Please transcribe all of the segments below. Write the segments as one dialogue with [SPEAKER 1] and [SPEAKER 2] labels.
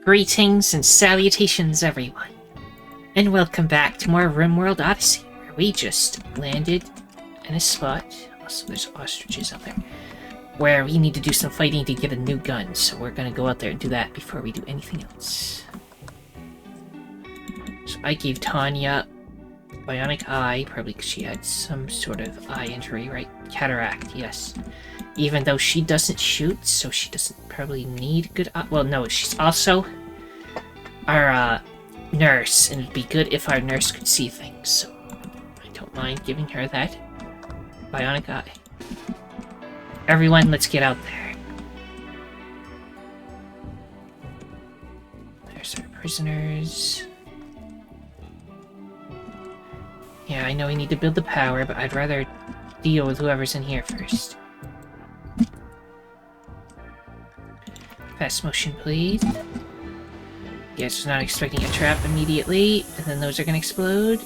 [SPEAKER 1] Greetings and salutations, everyone, and welcome back to more RimWorld Odyssey, where we just landed in a spot. Also, there's ostriches out there, where we need to do some fighting to get a new gun, so we're gonna go out there and do that before we do anything else. So I gave Tanya bionic eye, probably because she had some sort of eye injury, right? Cataract, yes. Even though she doesn't shoot, so she doesn't probably need good eye. Well, no, she's also our nurse, and it'd be good if our nurse could see things, so I don't mind giving her that bionic eye. Everyone, let's get out there. There's our prisoners. Yeah, I know we need to build the power, but I'd rather deal with whoever's in here first. Fast motion, please. Yes, not expecting a trap immediately, and then those are gonna explode.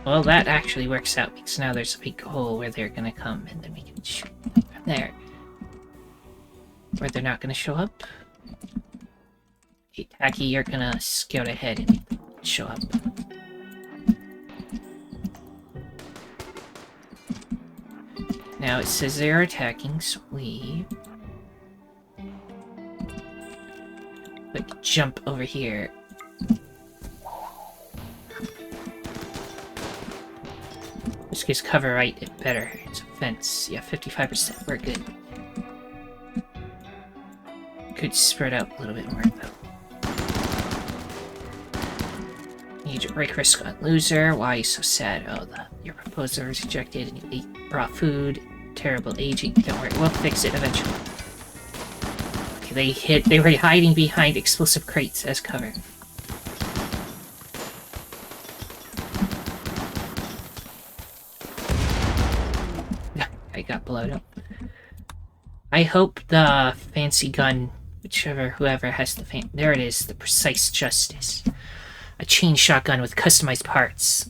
[SPEAKER 1] Well, that actually works out, because now there's a big hole where they're gonna come, and then we can shoot from there. Where they're not gonna show up. Okay, Tacky, you're gonna scout ahead and show up. Now it says they're attacking, so we... Like, jump over here. This gives cover right better. It's a fence. Yeah, 55%. We're good. Could spread out a little bit more, though. Agent Risk on loser. Why are you so sad? Oh, your proposal was rejected and you ate raw food. Terrible aging. Don't worry, we'll fix it eventually. Okay, they were hiding behind explosive crates as cover. I got blown up. I hope the fancy gun, whoever has the there it is, the Precise Justice. A chain shotgun with customized parts.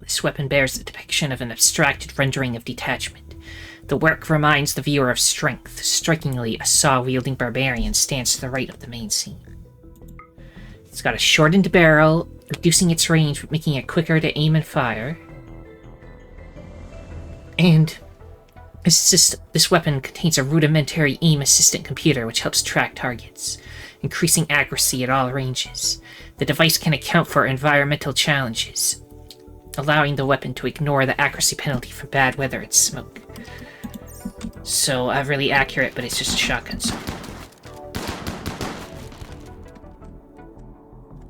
[SPEAKER 1] This weapon bears the depiction of an abstracted rendering of detachment. The work reminds the viewer of strength. Strikingly, a saw-wielding barbarian stands to the right of the main scene. It's got a shortened barrel, reducing its range but making it quicker to aim and fire. And this weapon contains a rudimentary aim assistant computer which helps track targets, increasing accuracy at all ranges. The device can account for environmental challenges, allowing the weapon to ignore the accuracy penalty for bad weather and smoke. So, really accurate, but it's just a shotgun. So.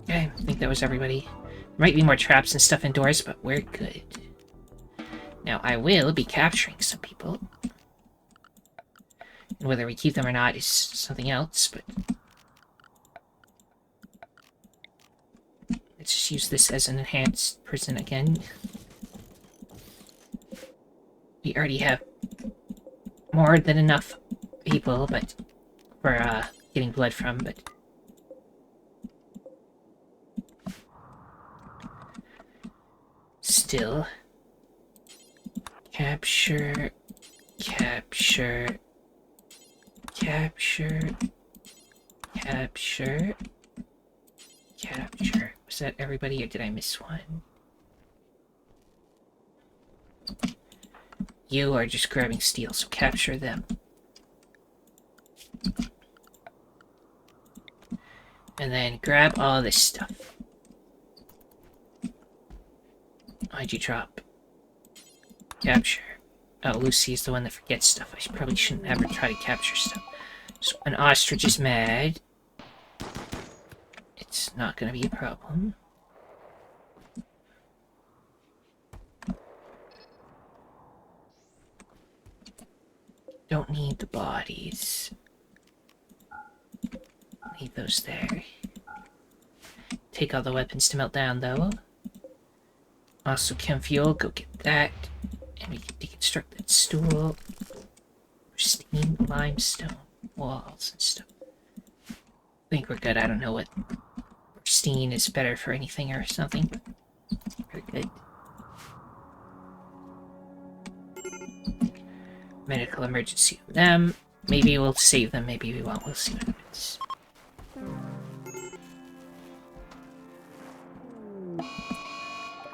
[SPEAKER 1] Okay, I think that was everybody. There might be more traps and stuff indoors, but we're good. Now, I will be capturing some people. And whether we keep them or not is something else, but... Let's just use this as an enhanced prison again. We already have more than enough people, but for getting blood from, but still. Capture, capture, capture, capture, capture. Was that everybody, or did I miss one? You are just grabbing steel, so capture them. And then grab all this stuff. Why'd you drop? Capture. Oh, Lucy is the one that forgets stuff. I probably shouldn't ever try to capture stuff. So an ostrich is mad. It's not gonna be a problem. Don't need the bodies. Leave those there. Take all the weapons to melt down, though. Also, chem fuel, go get that. And we can deconstruct that stool. Pristine limestone walls and stuff. I think we're good. I don't know what pristine is better for anything or something, but we're good. medical emergency with them. Maybe we'll save them, maybe we won't. We'll see what happens.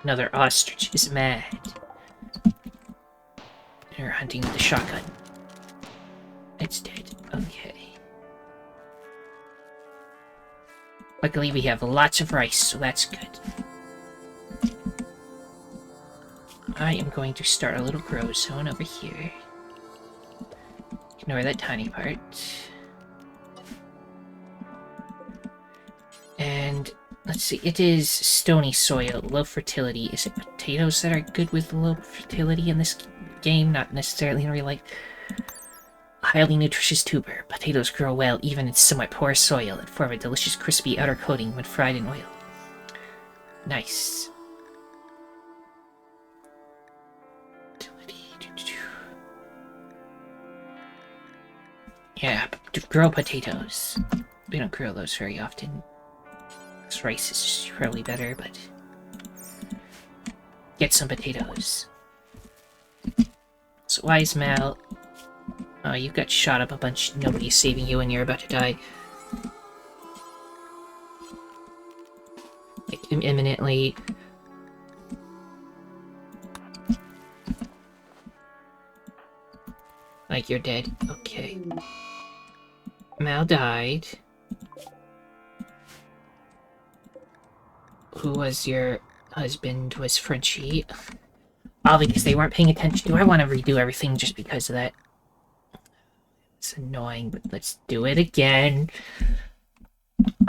[SPEAKER 1] Another ostrich is mad. They're hunting with a shotgun. It's dead. Okay. Luckily, we have lots of rice, so that's good. I am going to start a little grow zone over here. Ignore that tiny part. And let's see, it is stony soil, low fertility. Is it potatoes that are good with low fertility in this game? Not necessarily in real life. Highly nutritious tuber. Potatoes grow well even in somewhat poor soil and form a delicious crispy outer coating when fried in oil. Nice. Yeah, grow potatoes. We don't grow those very often. This rice is probably better, but... Get some potatoes. So wise Mal... Oh, you got shot up a bunch. Nobody's saving you when you're about to die. Like, imminently. Like, you're dead. Okay. Mal died. Who was your husband? Was Frenchie? Oh, because they weren't paying attention. Do I want to redo everything just because of that? It's annoying, but let's do it again.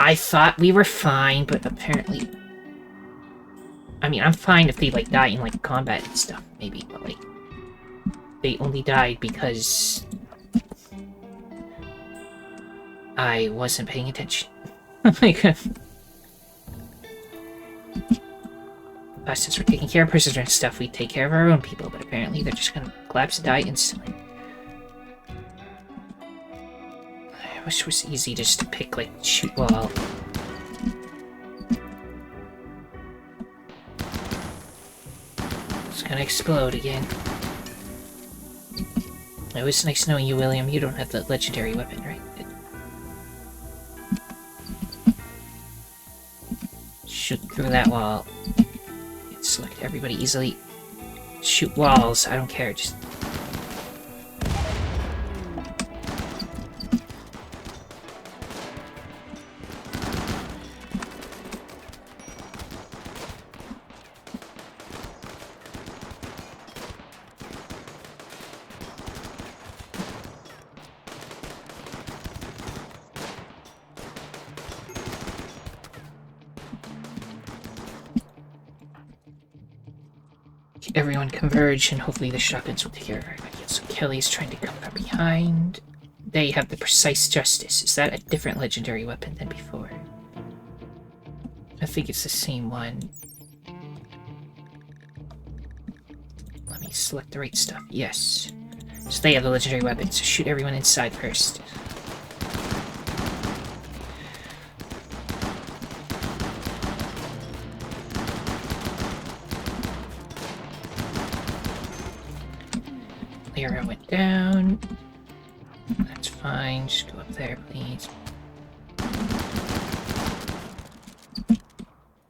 [SPEAKER 1] I thought we were fine, but apparently... I mean, I'm fine if they, like, die in, like, combat and stuff, maybe, but, like... They only died because... I wasn't paying attention. Oh my god. Since we're taking care of prisoners and stuff, we take care of our own people, but apparently they're just gonna collapse and die instantly. I wish it was easy just to pick, like, shoot wall. It's gonna explode again. It was nice knowing you, William. You don't have the legendary weapon, right? Shoot through that wall. Select everybody easily. Shoot walls, I don't care, just... Everyone converge, and hopefully the shotguns will take care of everybody. So Kelly's trying to come from behind. They have the precise justice. Is that a different legendary weapon than before? I think it's the same one. Let me select the right stuff. Yes. So they have the legendary weapon, so shoot everyone inside first. Lyra went down. That's fine. Just go up there, please.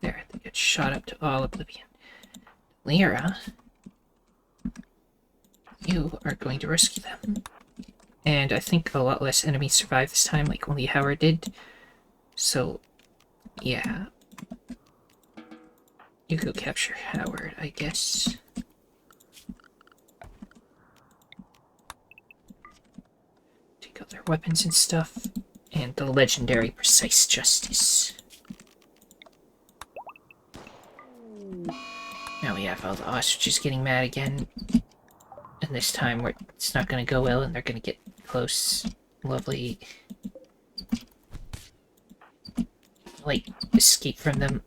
[SPEAKER 1] There, they get shot up to all oblivion. Lyra, you are going to rescue them. And I think a lot less enemies survived this time, like only Howard did. So, yeah. You go capture Howard, I guess. Take out their weapons and stuff. And the legendary precise justice. Now we have all the ostriches getting mad again. And this time it's not going to go well and they're going to get close. Lovely. Like, escape from them.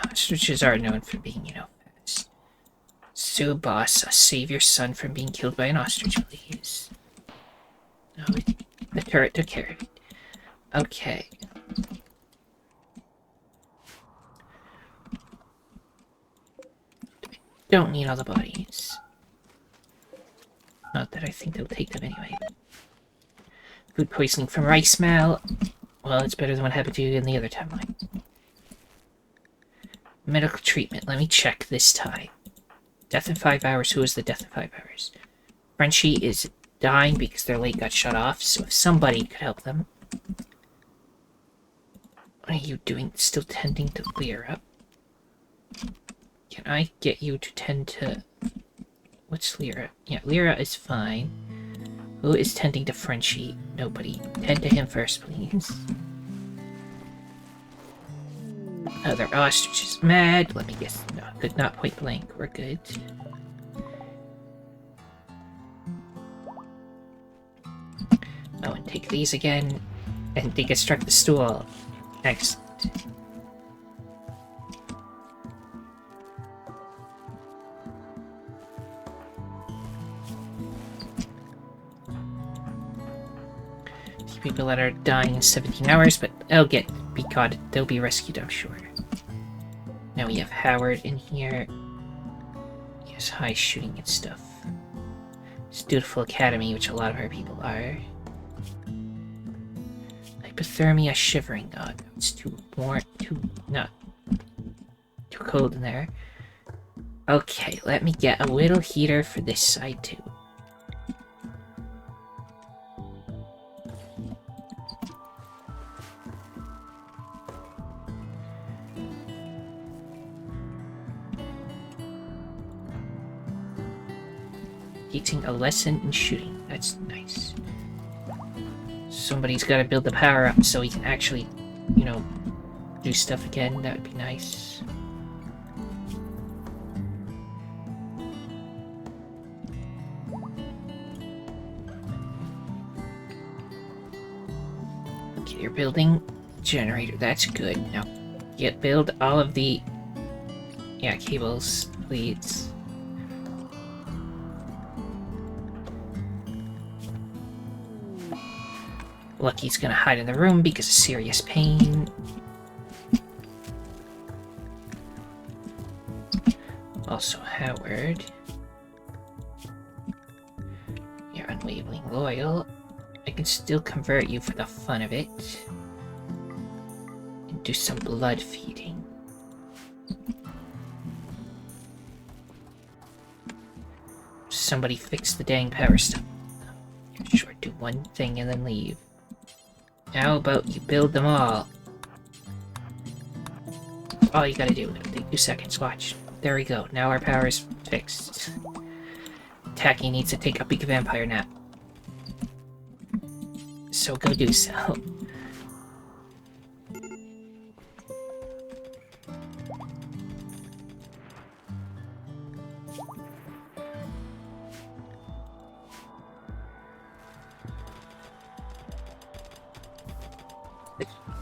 [SPEAKER 1] Ostriches are known for being, you know, fast. So, boss, save your son from being killed by an ostrich, please. No, the turret took care of it. Okay. Don't need all the bodies. Not that I think they'll take them anyway. Food poisoning from rice smell. Well, it's better than what happened to you in the other timeline. Medical treatment. Let me check this time. Death in 5 hours. Who is the death in 5 hours? Frenchie is dying because their leg got shut off, so if somebody could help them. What are you doing? Still tending to Lyra? Can I get you to tend to... What's Lyra? Yeah, Lyra is fine. Who is tending to Frenchie? Nobody. Tend to him first, please. Other ostrich is mad. Let me guess. No, good, not point blank. We're good. Oh, and take these again. And deconstruct the stool. Excellent. People that are dying in 17 hours, but they'll be caught. They'll be rescued, I'm sure. Now we have Howard in here. He has high shooting and stuff. It's Dutiful Academy, which a lot of our people are. Hypothermia, shivering. Oh, it's too cold in there. Okay, let me get a little heater for this side too. Teaching a lesson in shooting. That's nice. Somebody's got to build the power up so he can actually, you know, do stuff again. That would be nice. Okay, you're building generator. That's good. Now, build all of the cables, leads. Lucky's gonna hide in the room because of serious pain. Also, Howard. You're unwavering loyal. I can still convert you for the fun of it. And do some blood feeding. Somebody fix the dang power stuff. Sure, do one thing and then leave. How about you build them all? All you gotta do. It'll take 2 seconds. Watch. There we go. Now our power is fixed. Tacky needs to take a big vampire nap. So go do so.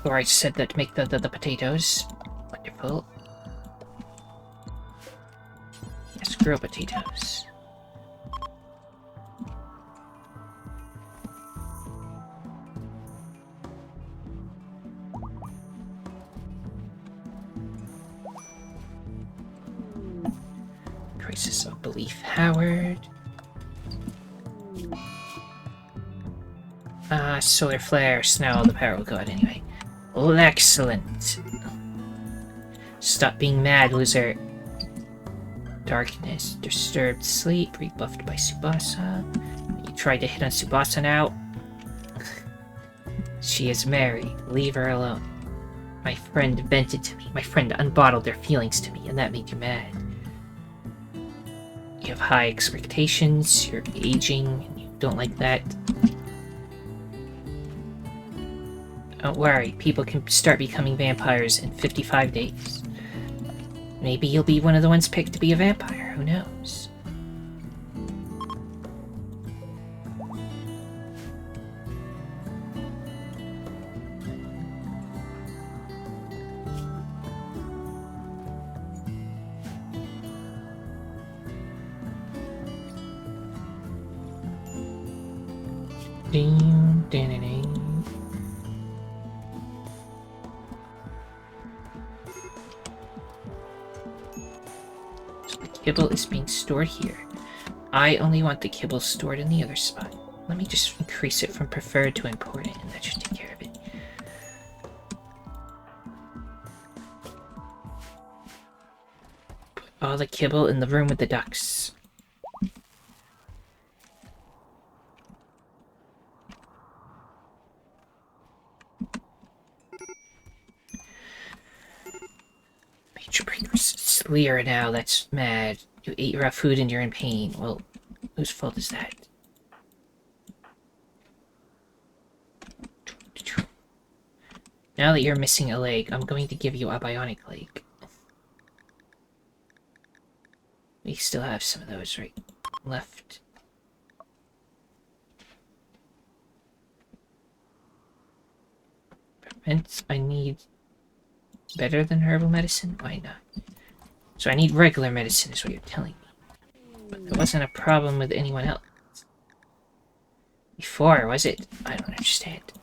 [SPEAKER 1] Or I said that to make the potatoes. Wonderful. Yes, grow potatoes. Crisis of belief, Howard. Solar flare, snow, the power will go out anyway. Oh, excellent. Stop being mad, loser. Darkness, disturbed sleep, rebuffed by Tsubasa. You tried to hit on Tsubasa now? She is married. Leave her alone. My friend vented to me. My friend unbottled their feelings to me, and that made you mad. You have high expectations, you're aging, and you don't like that. Don't worry, people can start becoming vampires in 55 days. Maybe you'll be one of the ones picked to be a vampire, who knows? Kibble is being stored here. I only want the kibble stored in the other spot. Let me just increase it from preferred to important, and that should take care of it. Put all the kibble in the room with the ducks. Major breakers. It's Lear now, that's mad. You ate raw food and you're in pain. Well, whose fault is that? Now that you're missing a leg, I'm going to give you a bionic leg. We still have some of those right left. Prevents, I need better than herbal medicine? Why not? So I need regular medicine is what you're telling me. But there wasn't a problem with anyone else. Before, was it? I don't understand.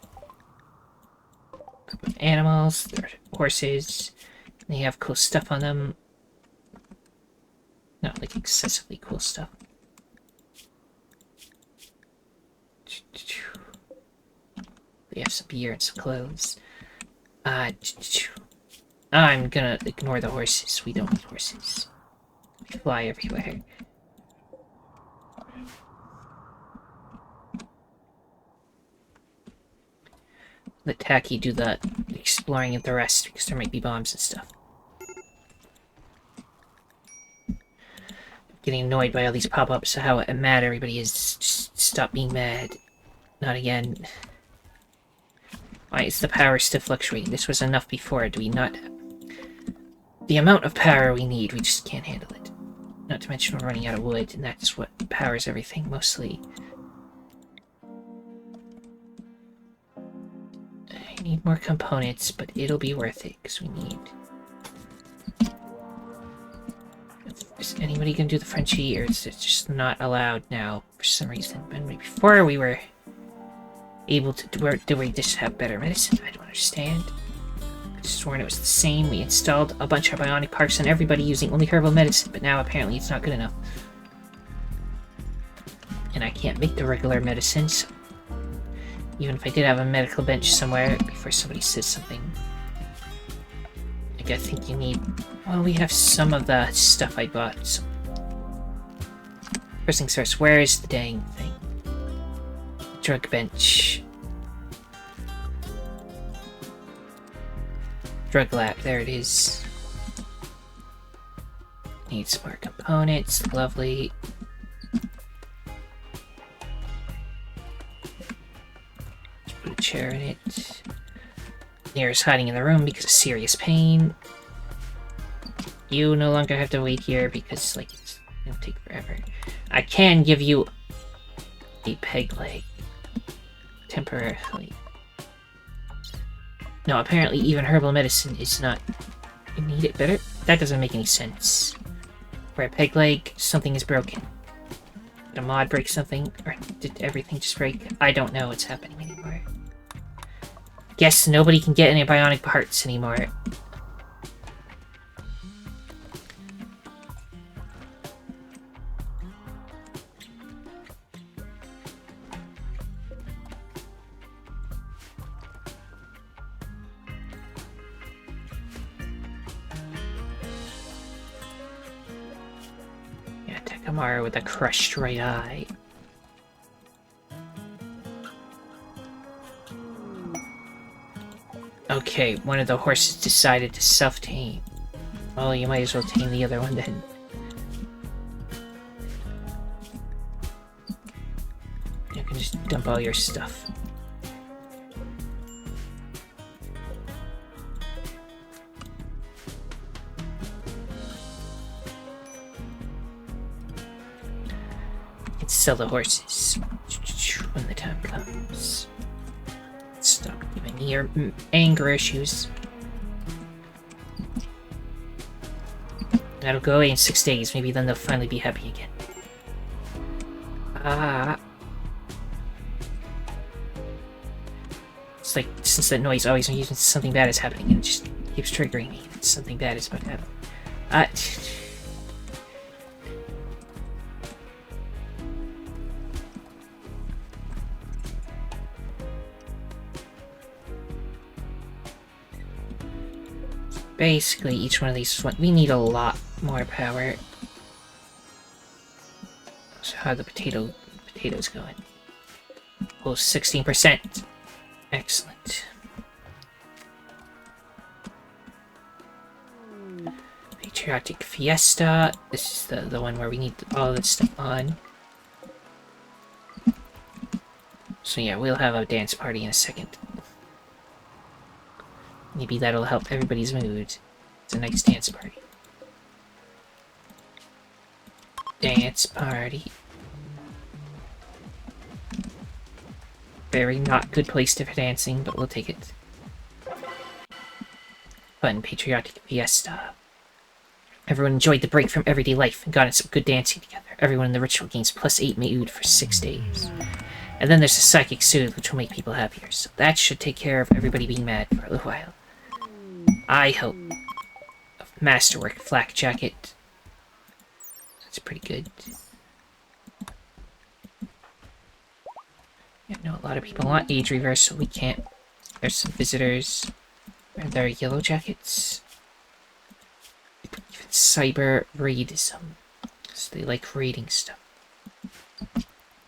[SPEAKER 1] Animals, they're horses, they have cool stuff on them. Not like excessively cool stuff. They have some beer and some clothes. I'm gonna ignore the horses. We don't need horses. They fly everywhere. Let Tacky do the exploring of the rest, because there might be bombs and stuff. I'm getting annoyed by all these pop-ups, how mad everybody is. Just stop being mad. Not again. Why is the power still fluctuating? This was enough before, do we not? The amount of power we need, we just can't handle it. Not to mention we're running out of wood, and that's what powers everything, mostly. I need more components, but it'll be worth it, because we need... Is anybody gonna do the Frenchie, or is it just not allowed now, for some reason? And before we were able to do we just have better medicine? I don't understand. I just sworn it was the same. We installed a bunch of bionic parts on everybody using only herbal medicine, but now apparently it's not good enough. And I can't make the regular medicine, so even if I did have a medical bench somewhere before somebody says something. Like, I think you need... Well, we have some of the stuff I bought, so... First things first, where is the dang thing? Drug bench. Drug lab, there it is. Need some more components, lovely. Put a chair in it. Near's hiding in the room because of serious pain. You no longer have to wait here because, like, it's gonna take forever. I can give you a peg leg. Temporarily. No, apparently even herbal medicine is not... You need it better? That doesn't make any sense. For a peg leg, something is broken. Did a mod break something? Or did everything just break? I don't know what's happening anymore. Guess nobody can get any bionic parts anymore. Yeah, Takamara with a crushed right eye. Okay, one of the horses decided to self-tame. Well, you might as well tame the other one then. You can just dump all your stuff. Let's sell the horses when the time comes. Stop giving me your anger issues. That'll go away in 6 days. Maybe then they'll finally be happy again. It's like, since that noise always means something bad is happening, and it just keeps triggering me. Something bad is about to happen. Basically, each one of these... We need a lot more power. So how are the potatoes going? Oh, 16%. Excellent. Patriotic Fiesta. This is the one where we need all this stuff on. So yeah, we'll have a dance party in a second. Maybe that'll help everybody's mood. It's a nice dance party. Dance party. Very not good place for dancing, but we'll take it. Fun patriotic fiesta. Everyone enjoyed the break from everyday life and got in some good dancing together. Everyone in the ritual gains +8 Mayud for 6 days. And then there's a psychic soothe, which will make people happier. So that should take care of everybody being mad for a little while. I hope. Masterwork flak jacket. That's pretty good. Yeah, no, a lot of people want age reversal. We can't. There's some visitors. Wear their yellow jackets. Even cyber raidism. So they like raiding stuff.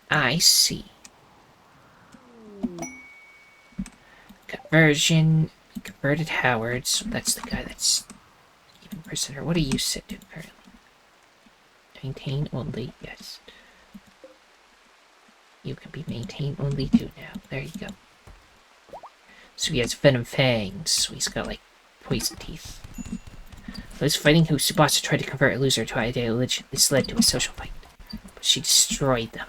[SPEAKER 1] I see. Conversion. Converted Howard. So that's the guy that's even prisoner. What are you set to currently? Maintain only. Yes. You can be maintained only too now. There you go. So he has venom fangs. So he's got like poison teeth. Those fighting Subasa tried to convert a loser to ideal religion. This led to a social fight. But she destroyed them.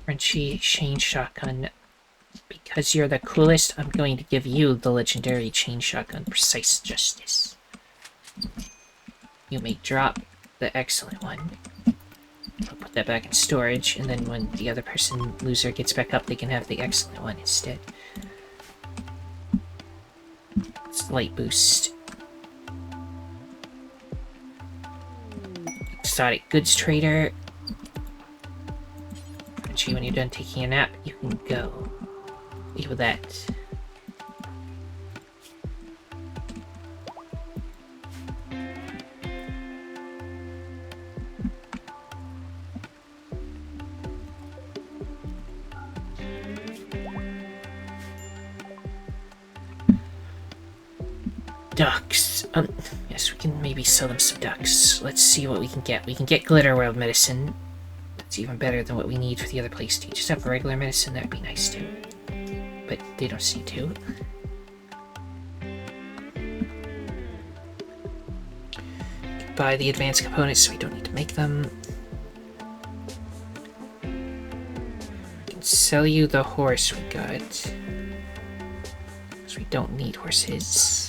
[SPEAKER 1] Frenchie chain shotgun. Because you're the coolest, I'm going to give you the legendary chain shotgun precise justice. You may drop the excellent one. I'll put that back in storage, and then when the other person, loser, gets back up, they can have the excellent one instead. Slight boost. Exotic goods trader. Frenchie, when you're done taking a nap, you can go. Leave with that. Ducks. Yes, we can maybe sell them some ducks. Let's see what we can get. We can get Glitter World medicine. That's even better than what we need for the other place. Do you just have regular medicine? That'd be nice too. But they don't seem to. Buy the advanced components so we don't need to make them. We can sell you the horse we got. Because we don't need horses.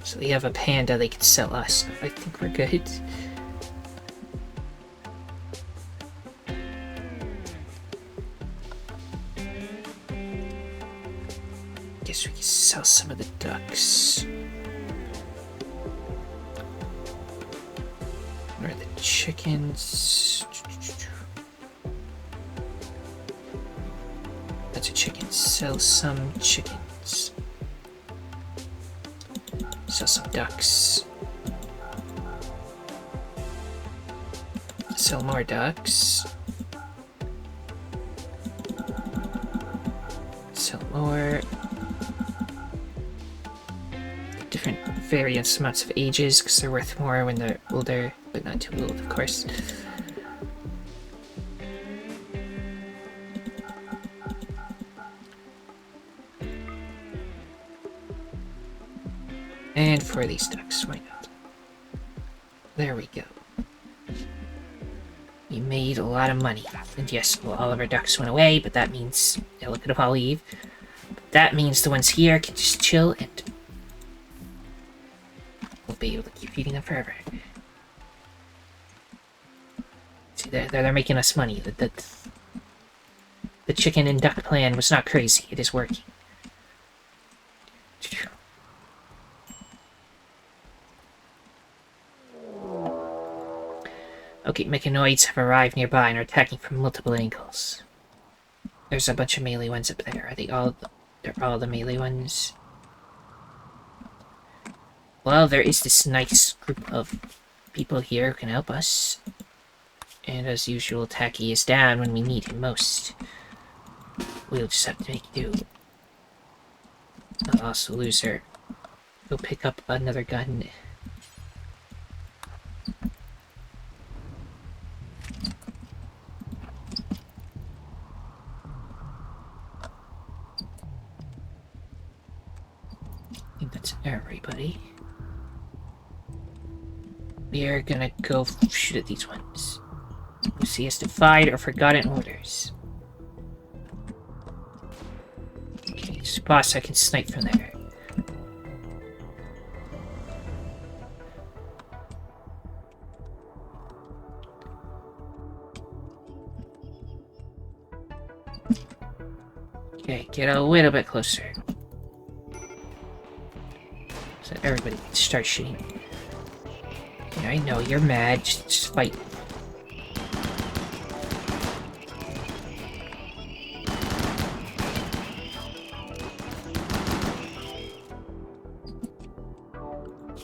[SPEAKER 1] So they have a panda they can sell us. I think we're good. Guess we can sell some of the ducks. What are the chickens? That's a chicken. Sell some chickens. Sell some ducks. Sell more ducks. Sell more. Different various amounts of ages because they're worth more when they're older, but not too old, of course. And for these ducks, why not? There we go. We made a lot of money. And yes, well, all of our ducks went away, but that means... Yeah, look at them all leave. But that means the ones here can just chill and... We'll be able to keep feeding them forever. See, they're making us money. The chicken and duck plan was not crazy. It is working. Okay, mechanoids have arrived nearby and are attacking from multiple angles. There's a bunch of melee ones up there. Are they all... They're all the melee ones? Well, there is this nice group of people here who can help us. And as usual, Tacky is down when we need him most. We'll just have to make do. I'll also lose her. Go pick up another gun. I think that's everybody. We are gonna go shoot at these ones. Lucy has defied or forgotten orders. Okay, boss, I can snipe from there. Okay, get a little bit closer. So everybody can start shooting. Yeah, I know, you're mad. Just fight.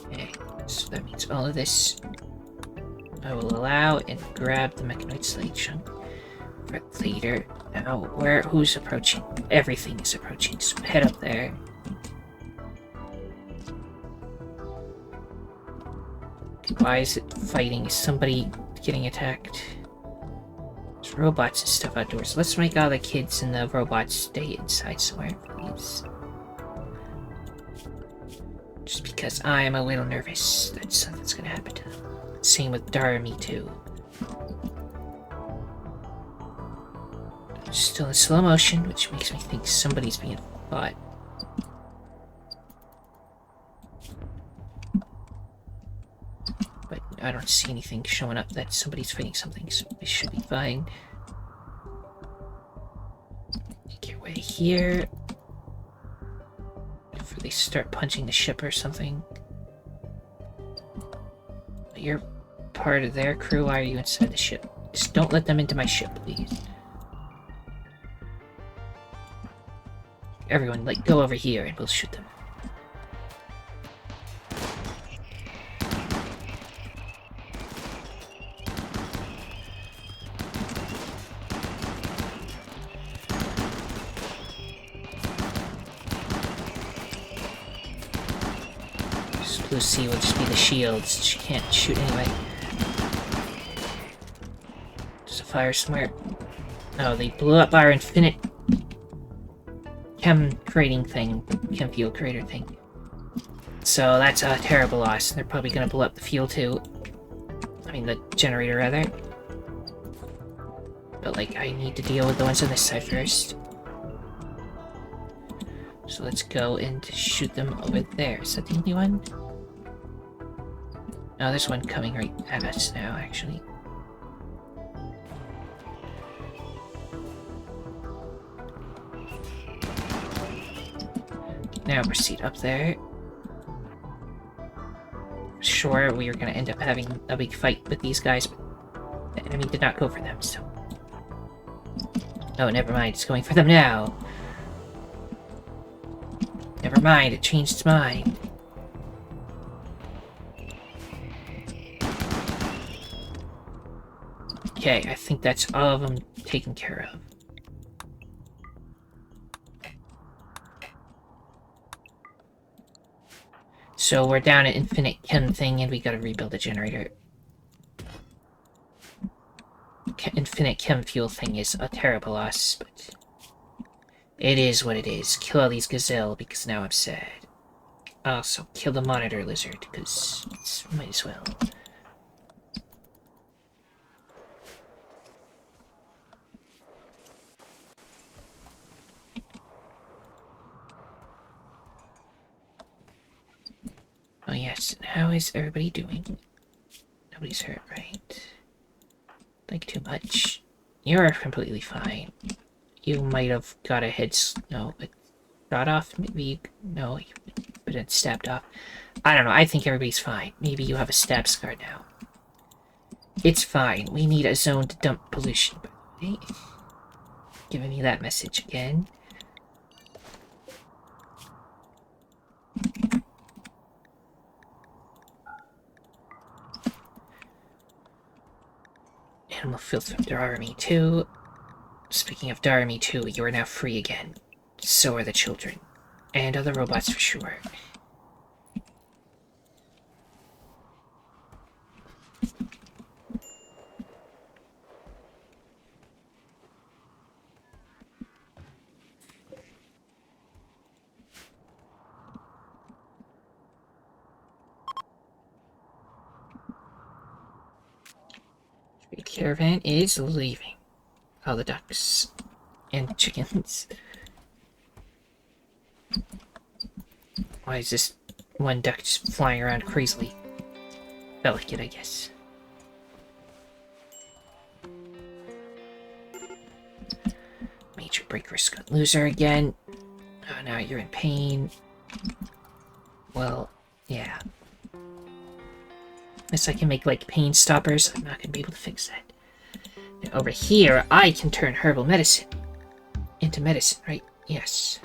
[SPEAKER 1] Okay, so that means all of this I will allow and grab the mechanoid slate for later. Now, who's approaching? Everything is approaching, so head up there. Why is it fighting? Is somebody getting attacked? There's robots and stuff outdoors. Let's make all the kids and the robots stay inside somewhere, please. Just because I am a little nervous that something's gonna happen to them. Same with Darmy too. Still in slow motion, which makes me think somebody's being fought. But I don't see anything showing up that somebody's fighting something, so it should be fine. Make your way here. Before they start punching the ship or something. You're part of their crew, why are you inside the ship? Just don't let them into my ship, please. Everyone, like, go over here and we'll shoot them. Lucy will just be the shields. She can't shoot anyway. There's a fire somewhere. Oh, they blew up our infinite chem creating thing. Chem fuel creator thing. So that's a terrible loss. They're probably gonna blow up the fuel too. I mean, the generator, rather. But, like, I need to deal with the ones on this side first. So let's go and shoot them over there. Is that the only one? No, there's one coming right at us now, actually. Now proceed up there. Sure, we were gonna end up having a big fight with these guys, but the enemy did not go for them, so... Oh, never mind, it's going for them now! Never mind, it changed its mind. Okay, I think that's all of them taken care of. So we're down at infinite chem thing and we gotta rebuild the generator. Infinite chem fuel thing is a terrible loss, but it is what it is. Kill all these gazelle because now I'm sad. Also, kill the monitor lizard because it's might as well. Oh yes, how is everybody doing? Nobody's hurt, right? Think too much. You're completely fine. You might have got a no, but shot off, maybe, no, you've been stabbed off. I don't know, I think everybody's fine. Maybe you have a stab scar now. It's fine. We need a zone to dump pollution. Okay. Giving me that message again. Animal filter Darami 2. Speaking of Darami 2, you are now free again. So are the children. And other robots for sure. The caravan is leaving. All the ducks and chickens. Why is this one duck just flying around crazily? Felt like it, I guess. Major break risk on loser again. Oh, now you're in pain. Well, yeah. Unless I can make, like, pain stoppers, I'm not gonna be able to fix that. And over here, I can turn herbal medicine into medicine, right? Yes.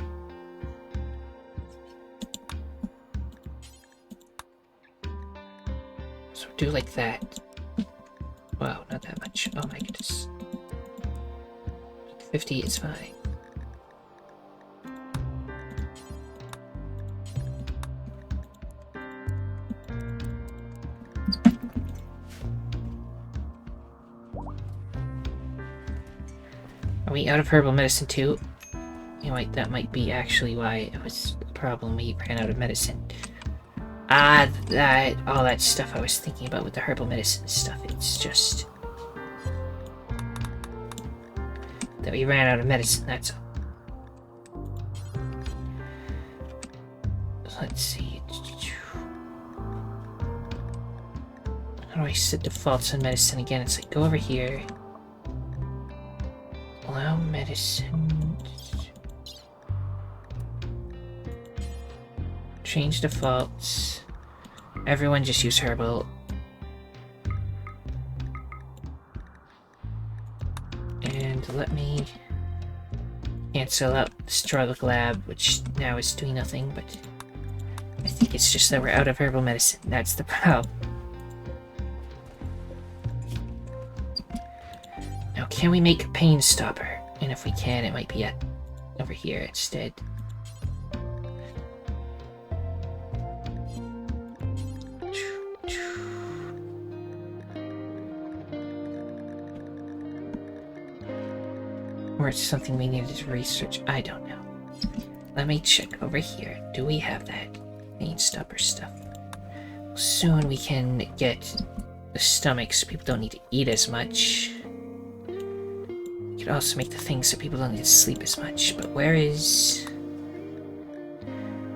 [SPEAKER 1] So do like that. Wow, not that much. Oh my goodness. 50, it's fine. Are we out of herbal medicine too? You know, that might be actually why it was a problem. We ran out of medicine. Ah, all that stuff I was thinking about with the herbal medicine stuff. It's just that we ran out of medicine, that's all. Let's see. How do I set defaults on medicine again? It's like, go over here. Allow medicine. Change defaults. Everyone just use herbal. And let me cancel out the Struggle Lab, which now is doing nothing, but I think it's just that we're out of herbal medicine. That's the problem. Now, can we make a pain stopper? And if we can, it might be over here instead. Or it's something we needed to research. I don't know. Let me check over here. Do we have that pain stopper stuff? Soon we can get the stomach so people don't need to eat as much. We could also make the things so people don't need to sleep as much. But where is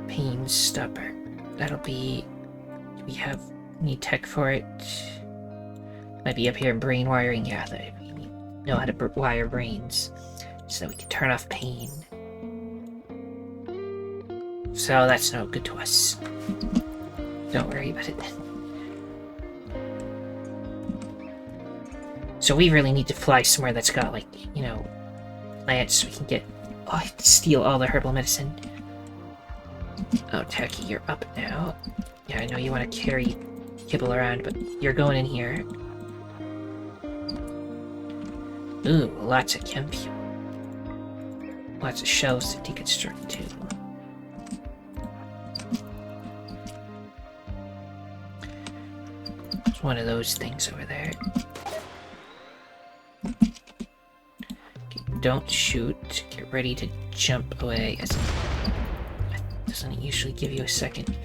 [SPEAKER 1] pain stopper? That'll be... Do we need tech for it? Might be up here in brain wiring. Yeah, we know how to wire brains so that we can turn off pain. So that's no good to us. Don't worry about it then. So we really need to fly somewhere that's got, like, you know, plants so we can get... Oh, I have to steal all the herbal medicine. Oh, Tacky, you're up now. Yeah, I know you want to carry kibble around, but you're going in here. Ooh, lots of chem fuel. Lots of shells to deconstruct, too. There's one of those things over there. Okay, don't shoot. Get ready to jump away. It doesn't usually give you a second.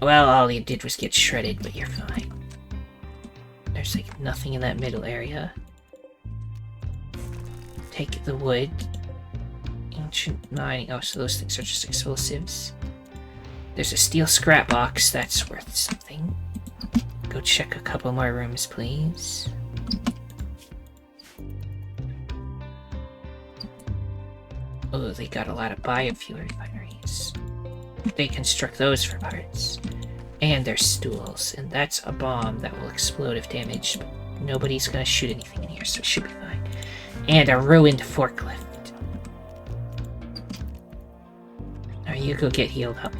[SPEAKER 1] Well, all you did was get shredded, but you're fine. There's, like, nothing in that middle area. Take the wood. Ancient mining. Oh, so those things are just explosives. There's a steel scrap box. That's worth something. Go check a couple more rooms, please. Oh, they got a lot of biofuel refineries. They construct those for parts. And there's stools, and that's a bomb that will explode if damaged, but nobody's gonna shoot anything in here, so it should be fine. And a ruined forklift. Now you go get healed up.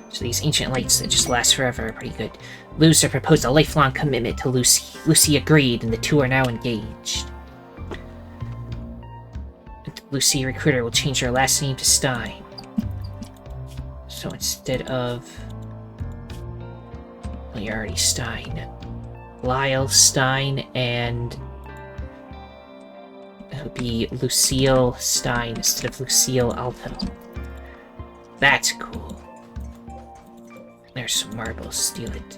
[SPEAKER 1] So these ancient lights that just last forever are pretty good. Loser proposed a lifelong commitment to Lucy. Lucy agreed, and the two are now engaged. Lucy Recruiter will change her last name to Stein. So instead of... well, you're already Stein. Lyle Stein, and... it would be Lucille Stein instead of Lucille Alto. That's cool. There's some marbles. Steal it.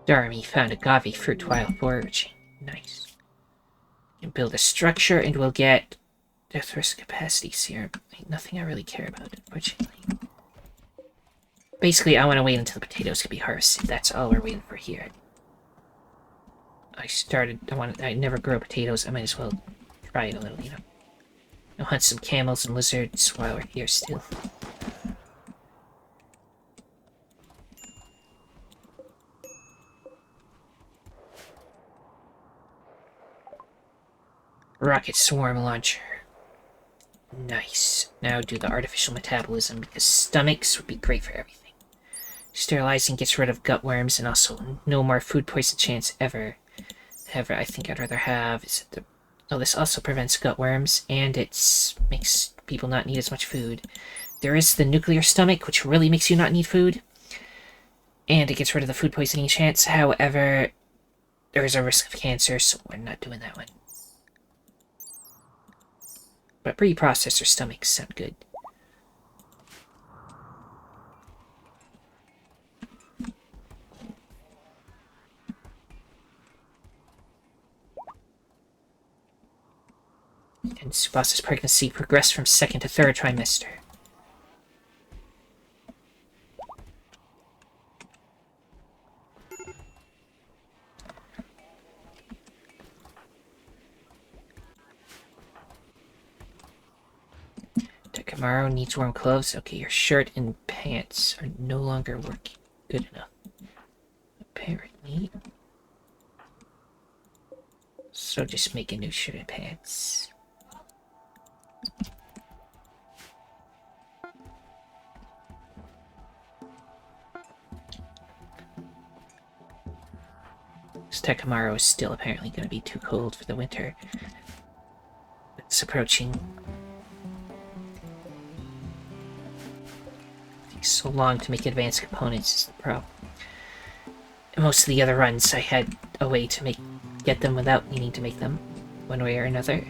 [SPEAKER 1] Darmy found agave fruit while foraging. Nice. You can build a structure and we'll get death risk capacity serum. Nothing I really care about, unfortunately. Basically, I want to wait until the potatoes can be harvested. That's all we're waiting for here. I never grow potatoes. I might as well try it a little, you know. I'll hunt some camels and lizards while we're here still. Rocket swarm launcher. Nice. Now do the artificial metabolism, because stomachs would be great for everything. Sterilizing gets rid of gut worms, and also no more food poison chance ever. However, I think I'd rather have... this also prevents gut worms, and it makes people not need as much food. There is the nuclear stomach, which really makes you not need food. And it gets rid of the food poisoning chance. However, there is a risk of cancer, so we're not doing that one. But pre-processor stomachs sound good. And Subasa's pregnancy progressed from 2nd to 3rd trimester. Takamaru needs warm clothes. Okay, your shirt and pants are no longer working good enough. Apparently. So just make a new shirt and pants. This Takamaru is still apparently going to be too cold for the winter. It's approaching. So long to make advanced components is the problem. And most of the other runs I had a way to get them without needing to make them, one way or another.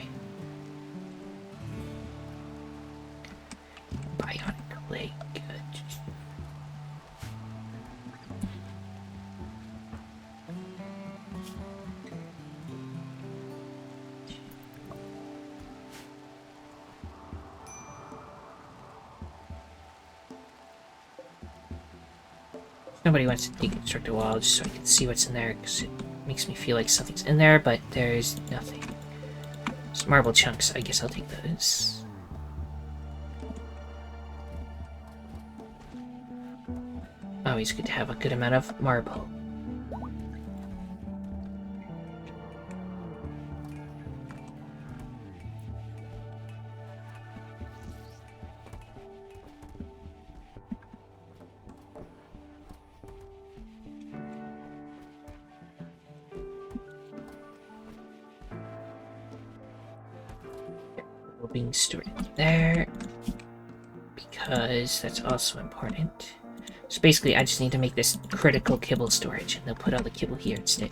[SPEAKER 1] Bionic leg, good. Nobody wants to deconstruct a wall just so I can see what's in there, because it makes me feel like something's in there, but there's nothing. Some marble chunks, I guess I'll take those. Always good to have a good amount of marble. Being stored in there because that's also important. So basically I just need to make this critical kibble storage and they'll put all the kibble here instead.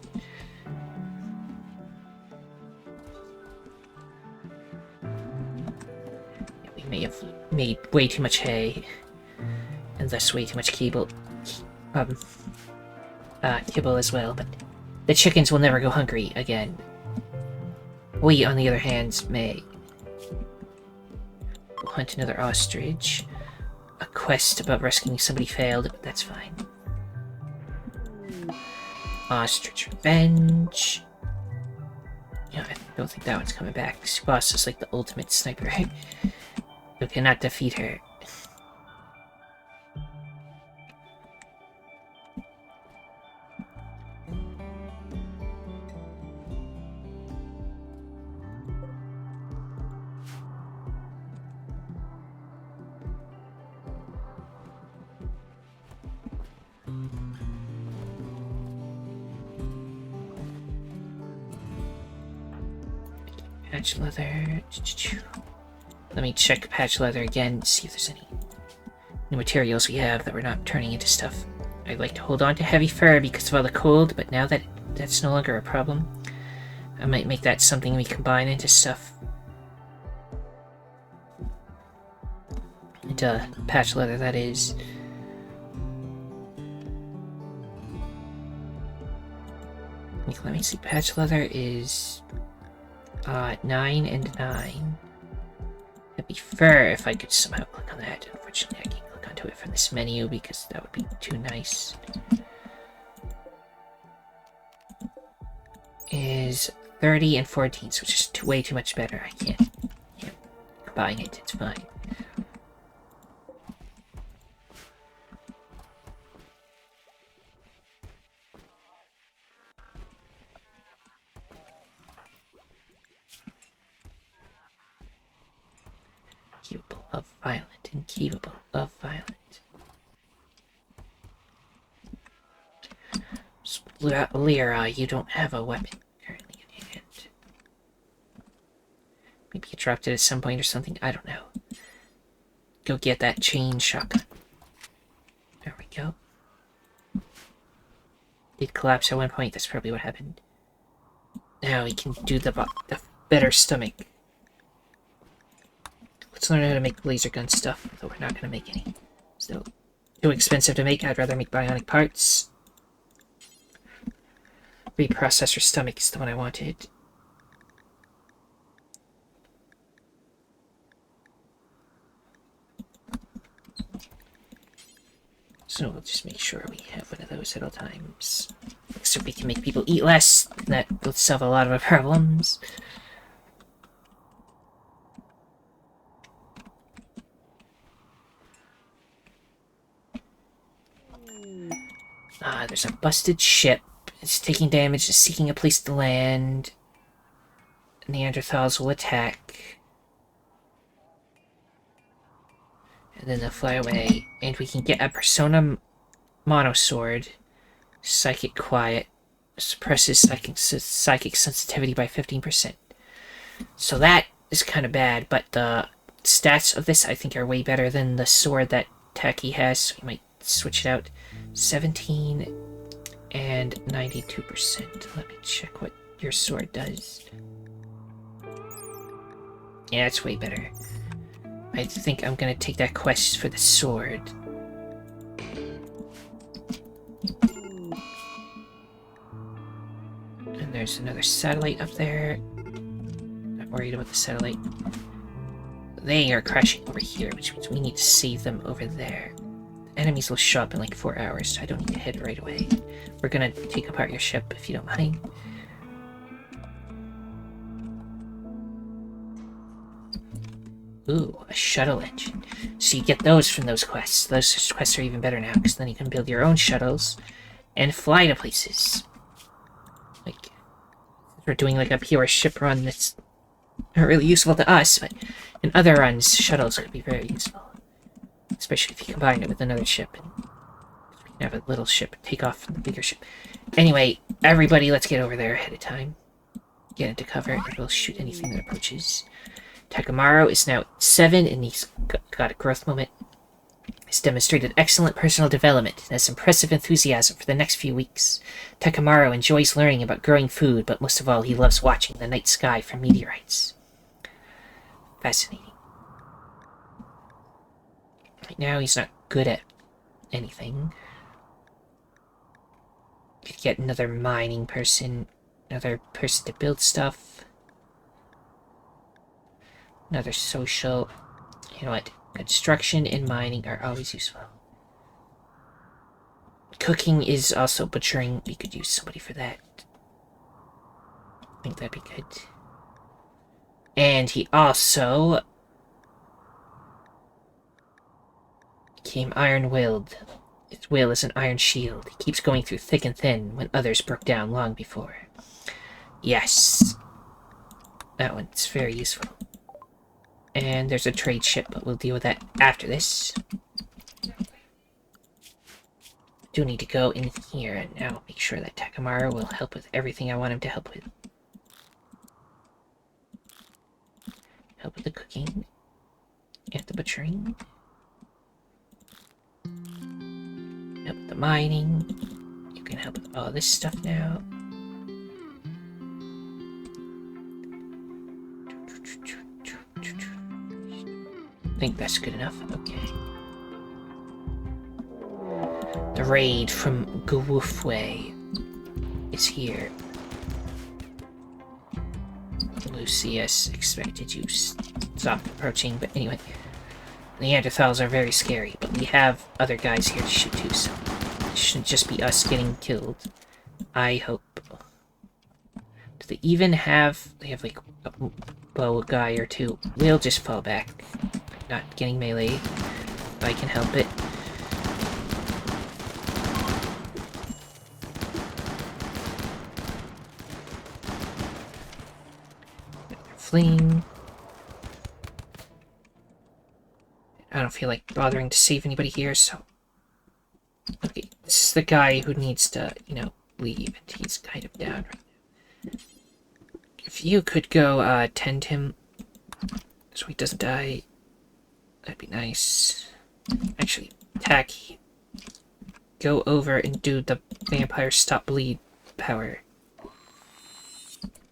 [SPEAKER 1] may have made way too much hay, and thus way too much kibble as well, but the chickens will never go hungry again. We, on the other hand, may. We'll hunt another ostrich. A quest about rescuing somebody failed, but that's fine. Ostrich revenge. Yeah, I don't think that one's coming back. This boss is like the ultimate sniper. You cannot defeat her. Patch leather. Let me check patch leather again, see if there's any new materials we have that we're not turning into stuff. I'd like to hold on to heavy fur because of all the cold, but now that that's no longer a problem, I might make that something we combine into stuff. Into patch leather, that is. Let me see, patch leather is 9 and 9. It'd be fair if I could somehow click on that. Unfortunately, I can't click onto it from this menu because that would be too nice. Is 30 and 14, so it's just way too much better. I can't combine it, it's fine. Capable of violent and capable of violent. Lyra, you don't have a weapon currently in hand. Maybe you dropped it at some point or something, I don't know. Go get that chain shotgun. There we go. Did collapse at one point, that's probably what happened. Now we can do the better stomach. Let's learn how to make laser gun stuff, though we're not going to make any. So, too expensive to make, I'd rather make bionic parts. Reprocessor stomach is the one I wanted. So we'll just make sure we have one of those at all times. So we can make people eat less, that will solve a lot of our problems. There's a busted ship. It's taking damage, it's seeking a place to land. Neanderthals will attack. And then they'll fly away. And we can get a Persona Monosword. Psychic Quiet. Suppresses psychic sensitivity by 15%. So that is kind of bad, but the stats of this I think are way better than the sword that Taki has, so you might switch it out. 17 and 92%. Let me check what your sword does. Yeah, it's way better. I think I'm gonna take that quest for the sword. And there's another satellite up there. Not worried about the satellite. They are crashing over here, which means we need to save them over there. Enemies will show up in like 4 hours, so I don't need to head right away. We're gonna take apart your ship, if you don't mind. Ooh, a shuttle engine. So you get those from those quests. Those quests are even better now, because then you can build your own shuttles and fly to places. Like, we're doing like a pure ship run that's not really useful to us, but in other runs, shuttles could be very useful. Especially if you combine it with another ship and you can have a little ship take off from the bigger ship. Anyway, everybody, let's get over there ahead of time. Get into cover, and we'll shoot anything that approaches. Takamaru is now 7, and he's got a growth moment. He's demonstrated excellent personal development and has impressive enthusiasm for the next few weeks. Takamaru enjoys learning about growing food, but most of all, he loves watching the night sky from meteorites. Fascinating. now he's not good at anything. Could get another mining person, another person to build stuff, another social. You know what? Construction and mining are always useful. Cooking is also butchering. We could use somebody for that. I think that'd be good. And he also became iron-willed. His will is an iron shield. He keeps going through thick and thin when others broke down long before. Yes. That one's very useful. And there's a trade ship, but we'll deal with that after this. Do need to go in here and now make sure that Takamara will help with everything I want him to help with. Help with the cooking and the butchering. Help with the mining. You can help with all this stuff now. I think that's good enough. Okay. The raid from Gowoofway is here. Lucius expected you stop approaching, but anyway. Neanderthals are very scary, but we have other guys here to shoot too, so it shouldn't just be us getting killed. I hope. Do they even have... They have like a bow guy or two. We'll just fall back. Not getting melee, if I can help it. Fleeing. I don't feel like bothering to save anybody here, so... Okay, this is the guy who needs to, you know, leave, and he's kind of down right now. If you could go, tend him, so he doesn't die, that'd be nice. Actually, Tacky, go over and do the vampire stop bleed power.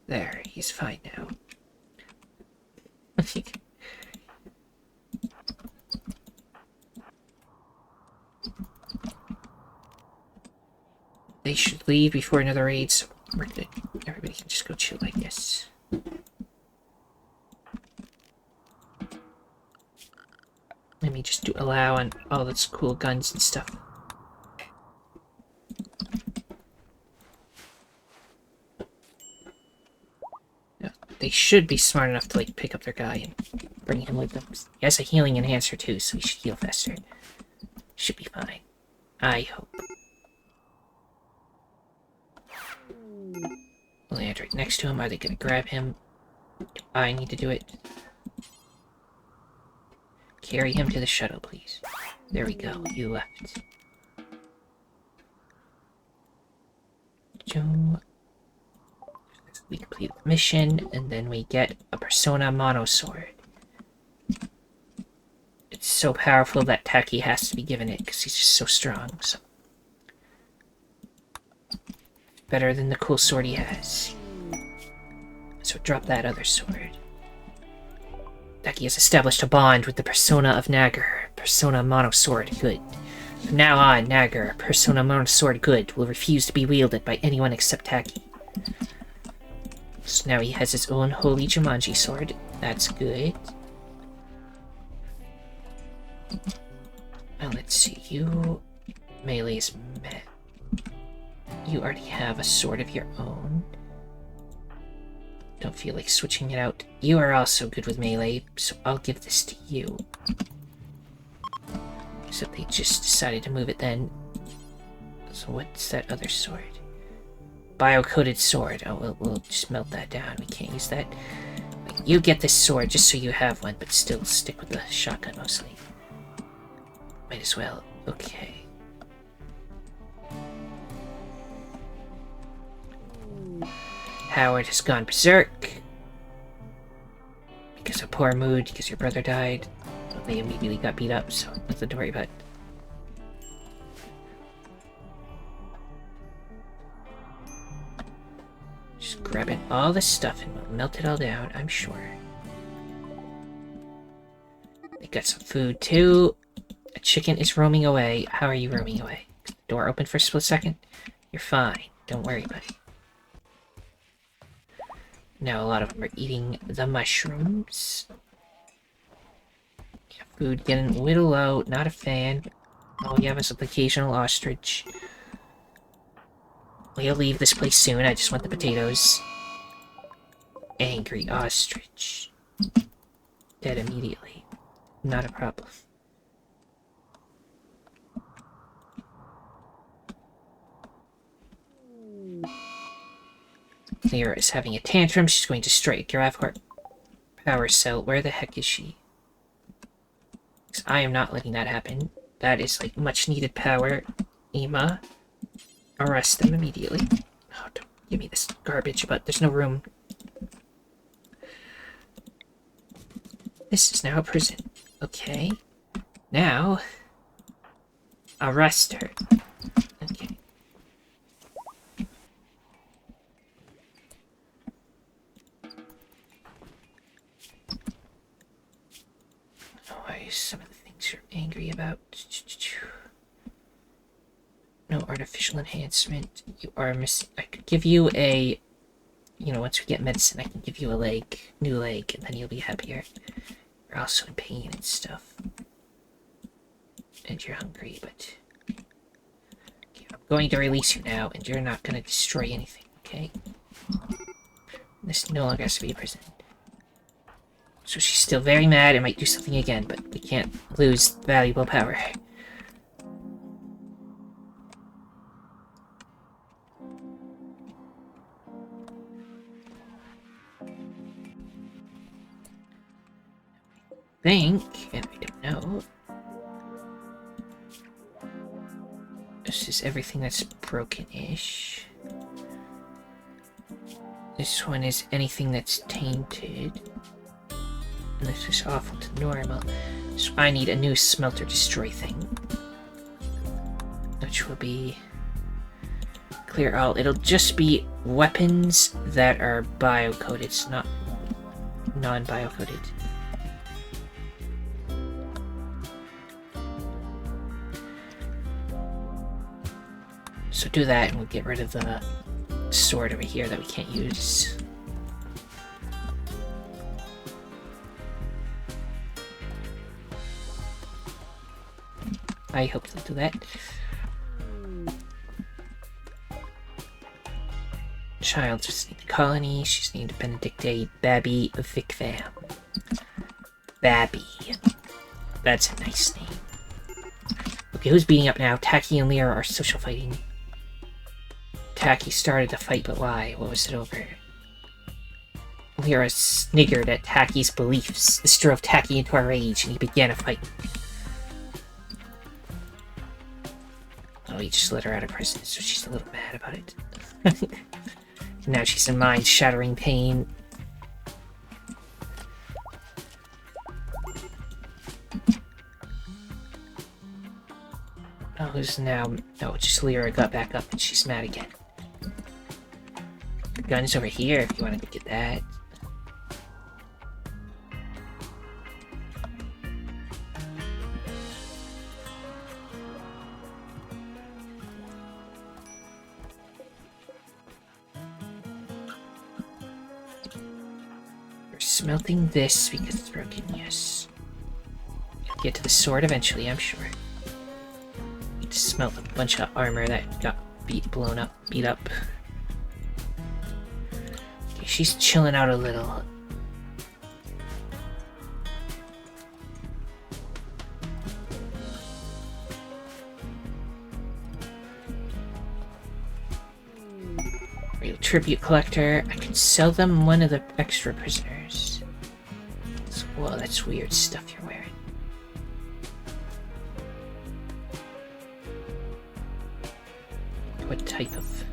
[SPEAKER 1] There, he's fine now. They should leave before another raid, so we're good. Everybody can just go chill, I guess. Let me just do allow on all those cool guns and stuff. Yeah, they should be smart enough to like pick up their guy and bring him with them. He has a healing enhancer too, so he should heal faster. Should be fine. I hope. We'll land right next to him. Are they gonna grab him? Do I need to do it? Carry him to the shuttle, please. There we go. You left. We complete the mission, and then we get a Persona Mono Sword. It's so powerful that Taki has to be given it, because he's just so strong, so... Better than the cool sword he has. So drop that other sword. Taki has established a bond with the Persona of Nagar. Persona Mono Sword, good. From now on, Nagar, Persona Mono Sword, good, will refuse to be wielded by anyone except Taki. So now he has his own Holy Jumanji sword. That's good. Well, let's see. You... Melee's met. You already have a sword of your own. Don't feel like switching it out. You are also good with melee, so I'll give this to you. Except they just decided to move it then. So what's that other sword? Bio-coated sword. Oh, we'll just melt that down. We can't use that. You get this sword just so you have one, but still stick with the shotgun mostly. Might as well. Okay. Howard has gone berserk. Because of poor mood, because your brother died. Well, they immediately got beat up, so nothing to worry about. Just grabbing all this stuff and we'll melt it all down, I'm sure. They got some food too. A chicken is roaming away. How are you roaming away? Door open for a split second? You're fine. Don't worry, buddy. Now a lot of them are eating the mushrooms. Yeah, food getting a little low. Not a fan. All we have is an occasional ostrich. We'll leave this place soon. I just want the potatoes. Angry ostrich. Dead immediately. Not a problem. Lyra is having a tantrum. She's going to strike your Avcor power cell. Where the heck is she? I am not letting that happen. That is like much needed power. Ema. Arrest them immediately. Oh, don't give me this garbage, but there's no room. This is now a prison. Okay. Now, arrest her. Okay. What are some of the things you're angry about? No artificial enhancement. You are missing. I could give you a... You know, once we get medicine, I can give you a leg. New leg, and then you'll be happier. You're also in pain and stuff. And you're hungry, but... Okay, I'm going to release you now, and you're not going to destroy anything, okay? This no longer has to be a prison. So she's still very mad and might do something again, but we can't lose valuable power. And I don't know. This is everything that's broken-ish. This one is anything that's tainted. And this is awful to normal. So I need a new smelter destroy thing. Which will be... Clear all. It'll just be weapons that are bio-coded, not non-bio-coded. So do that and we'll get rid of the sword over here that we can't use. I hope they'll do that. Child just named the colony. She's named Benedicte Babby Vicvam. Babby. That's a nice name. Okay, who's beating up now? Taki and Lyra are social fighting. Taki started the fight, but why? What was it over? Lyra sniggered at Taki's beliefs. This drove Taki into a rage, and he began a fight. Oh, he just let her out of prison, so she's a little mad about it. Now she's in mind-shattering pain. Oh, who's now... No, just Lyra got back up, and she's mad again. The gun's over here if you want to get that. We're smelting this because it's broken, yes. Get to the sword eventually, I'm sure. Need to smelt a bunch of armor that got beat up. Okay, she's chilling out a little. Real tribute collector. I can sell them one of the extra prisoners. Whoa, that's weird stuff you're wearing. What type of...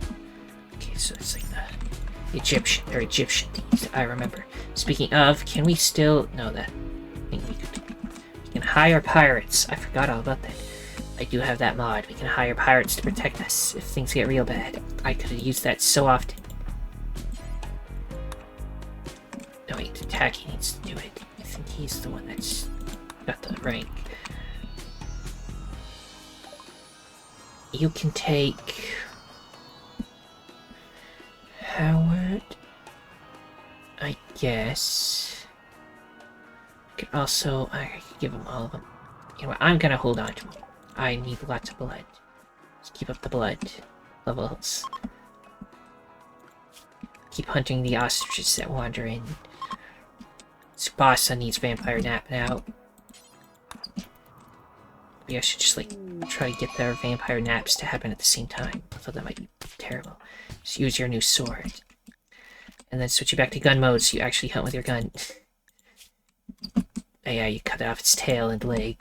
[SPEAKER 1] Okay, so it's like the Egyptian things I remember. Speaking of, can we still... No, that thing we could... We can hire pirates. I forgot all about that. I do have that mod. We can hire pirates to protect us if things get real bad. I could have used that so often. No, wait, Taki needs to do it. I think he's the one that's got the rank. You can take Howard, I guess. Could also, I could give him all of them. You know what, I'm gonna hold on to him. I need lots of blood. Let's keep up the blood levels. Keep hunting the ostriches that wander in. Tsubasa needs vampire nap now. Maybe I should just, like, try to get their vampire naps to happen at the same time. Although that might be terrible. Just use your new sword. And then switch it back to gun mode so you actually hunt with your gun. Oh yeah, you cut off its tail and leg.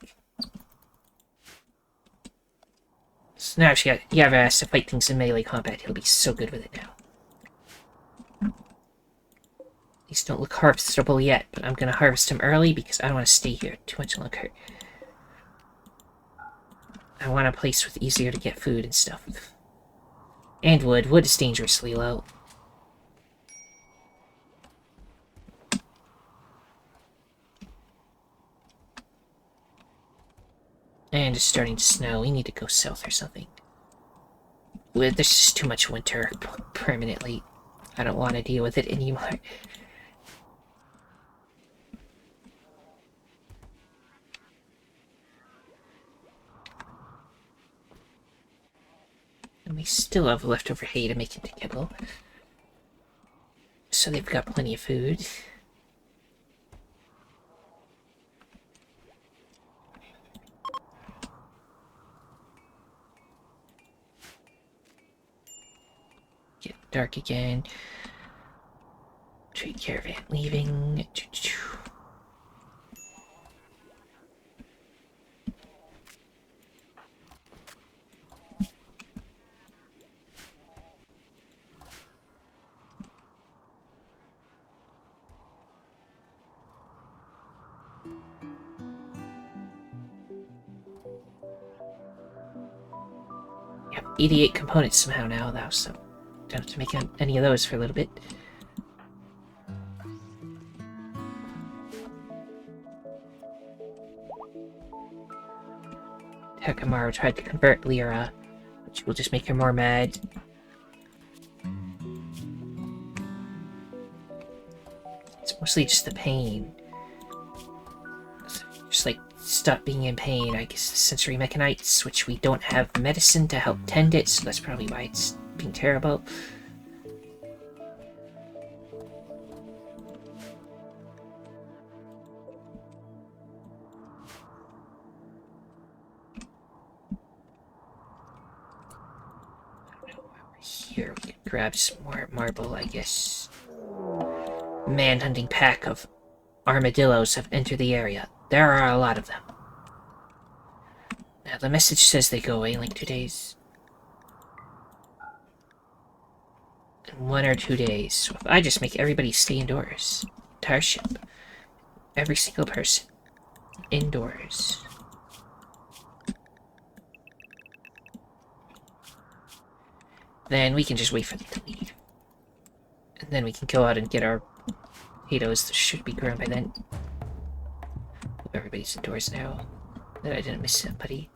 [SPEAKER 1] So now if you ever has to fight things in melee combat, he'll be so good with it now. These don't look harvestable yet, but I'm gonna harvest them early because I don't want to stay here too much longer. I want a place with easier to get food and stuff. And wood. Wood is dangerously low. And it's starting to snow. We need to go south or something. There's just too much winter permanently. I don't want to deal with it anymore. And we still have leftover hay to make into kibble. So they've got plenty of food. Get dark again. Trade caravan leaving. We have 88 components somehow now, though, so don't have to make any of those for a little bit. Takamaru tried to convert Lyra, which will just make her more mad. It's mostly just the pain. Just like, stop being in pain. I guess the sensory mechanites, which we don't have medicine to help tend it, so that's probably why it's being terrible. Here, we can grab some more marble, I guess. Manhunting pack of armadillos have entered the area. There are a lot of them. Now, the message says they go away in like 2 days. In 1 or 2 days. So if I just make everybody stay indoors. Entire ship. Every single person. Indoors. Then we can just wait for them to leave. And then we can go out and get our potatoes that should be grown by then. Hope everybody's indoors now. That I didn't miss somebody.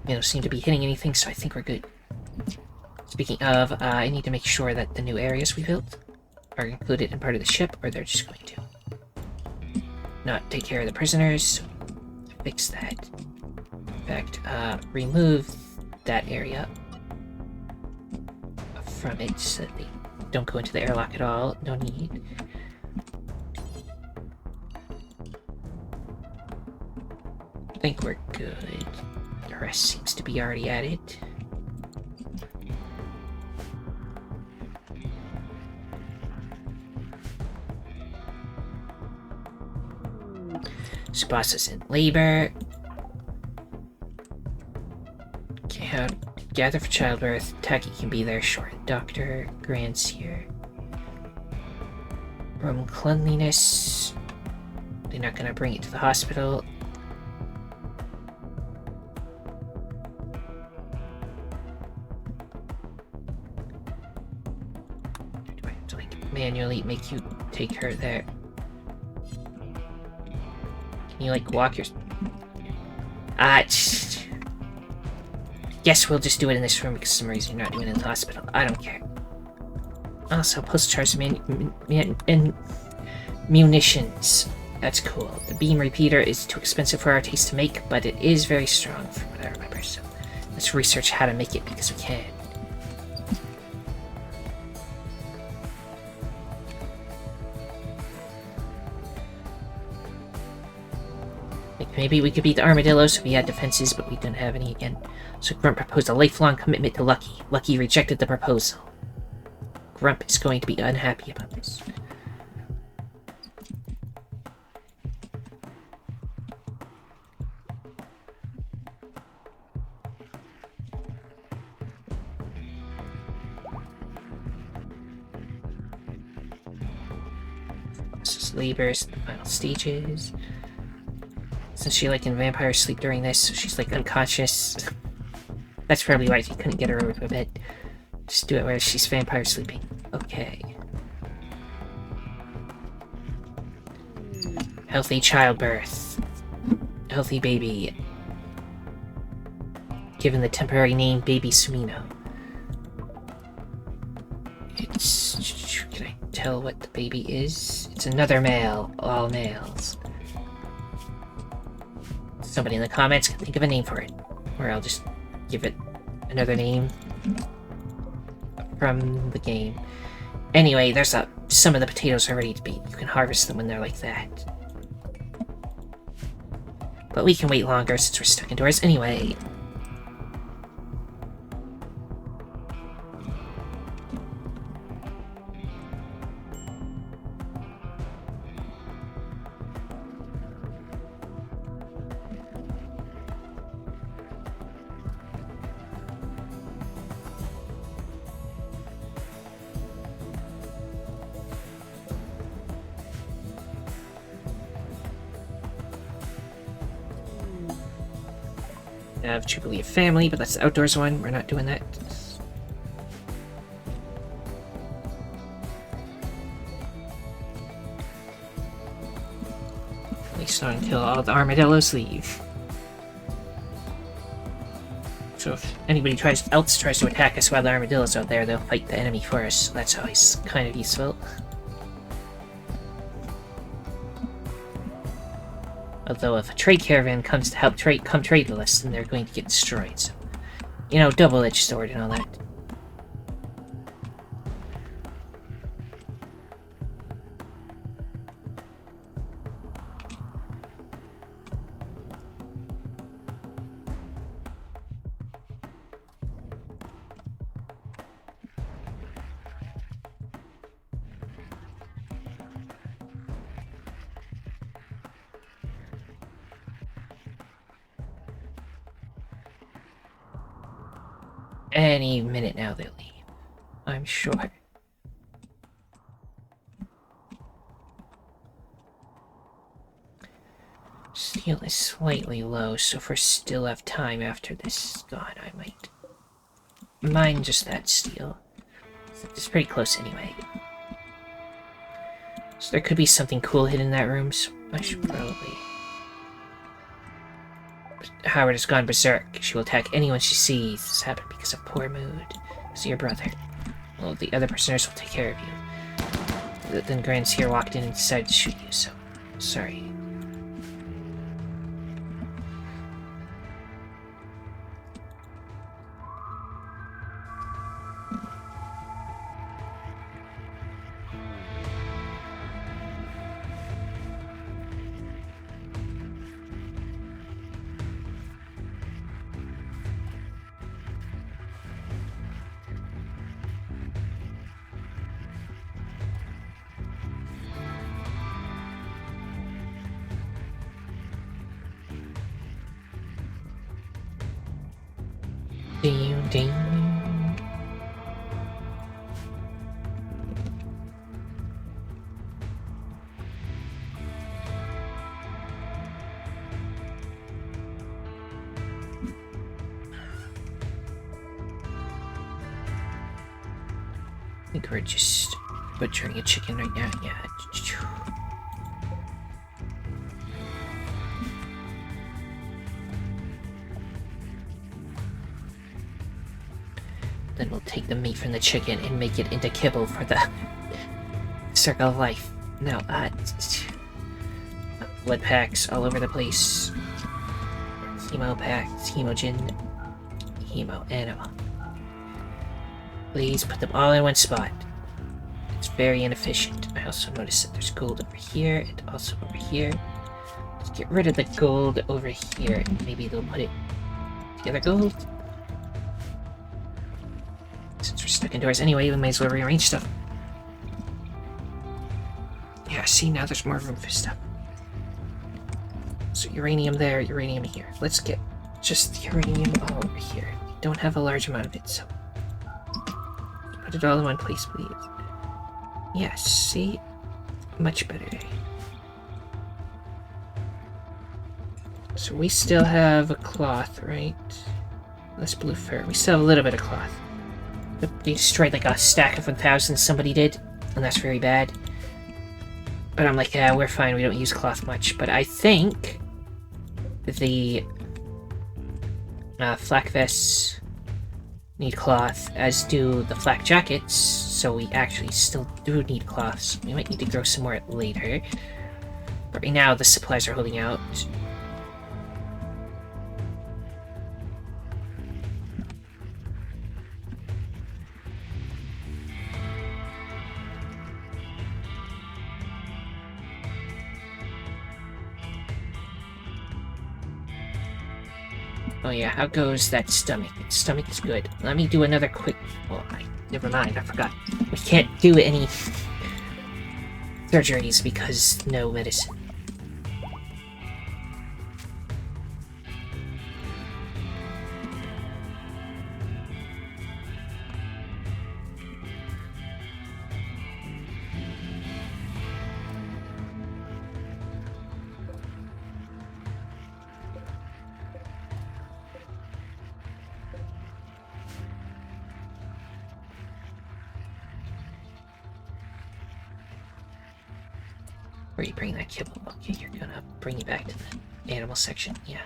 [SPEAKER 1] They don't seem to be hitting anything, so I think we're good. Speaking of, I need to make sure that the new areas we built are included in part of the ship, or they're just going to not take care of the prisoners. So fix that. In fact, remove that area from it so that they don't go into the airlock at all. No need. I think we're good. The rest seems to be already at it. Tsubasa's in labor. Gather for childbirth. Taki can be there short. Doctor, Grant's here. Room cleanliness. They're not gonna bring it to the hospital. Do I have to like manually make you take her there? Can you like walk your... Guess we'll just do it in this room because for some reason you're not doing it in the hospital. I don't care. Also, pulse charge and munitions. That's cool. The beam repeater is too expensive for our taste to make, but it is very strong from what I remember, so let's research how to make it because we can. Like maybe we could beat the armadillos if we had defenses, but we didn't have any again. So Grump proposed a lifelong commitment to Lucky. Lucky rejected the proposal. Grump is going to be unhappy about this. This is Labor's the final stages. Since she like in vampire sleep during this, so she's like unconscious. That's probably why she couldn't get her over to bed. Just do it where she's vampire sleeping. Okay. Healthy childbirth. Healthy baby. Given the temporary name Baby Sumino. It's... Can I tell what the baby is? It's another male. All males. Somebody in the comments can think of a name for it. Or I'll just give it another name from the game. Anyway, there's some of the potatoes are ready to beat. You can harvest them when they're like that. But we can wait longer since we're stuck indoors anyway. Have Jubilee of Family, but that's the outdoors one. We're not doing that. At least not until all the armadillos leave. So if anybody else tries to attack us while the armadillos are out there, they'll fight the enemy for us. So that's always kind of useful. Although if a trade caravan comes to help come trade with us, then they're going to get destroyed. So, you know, double-edged sword and all that. Any minute now they'll leave, I'm sure. Steel is slightly low, so if we still have time after this is gone, I might mine just that steel. It's pretty close anyway. So there could be something cool hidden in that room, so I should probably... Howard has gone berserk. She will attack anyone she sees. This happened because of poor mood. It's your brother. Well, the other prisoners will take care of you. Then Grant's here walked in and decided to shoot you, so... Sorry. Ding, ding. I think we're just butchering a chicken right now, yeah. the meat from the chicken and make it into kibble for the circle of life. No, blood packs all over the place. Hemo packs, hemogen, hemo animal. Please put them all in one spot. It's very inefficient. I also noticed that there's gold over here and also over here. Let's get rid of the gold over here. Maybe they'll put it together gold. Since we're stuck indoors anyway, we might as well rearrange stuff. Yeah, see, now there's more room for stuff. So uranium there, uranium here. Let's get just uranium all over here. We don't have a large amount of it, so put it all in one place, please. Yes, see? Much better. So we still have a cloth, right? Less blue fur. We still have a little bit of cloth. They destroyed like a stack of 1,000 somebody did, and that's very bad. But I'm like, yeah, we're fine, we don't use cloth much. But I think the flak vests need cloth, as do the flak jackets, so we actually still do need cloths. We might need to grow some more later. But right now, the supplies are holding out. Oh yeah, how goes that stomach? Its stomach is good. Let me do another quick... Oh, never mind, I forgot. We can't do any surgeries because no medicine. Where are you bringing that kibble? Okay, you're gonna bring it back to the animal section, yeah.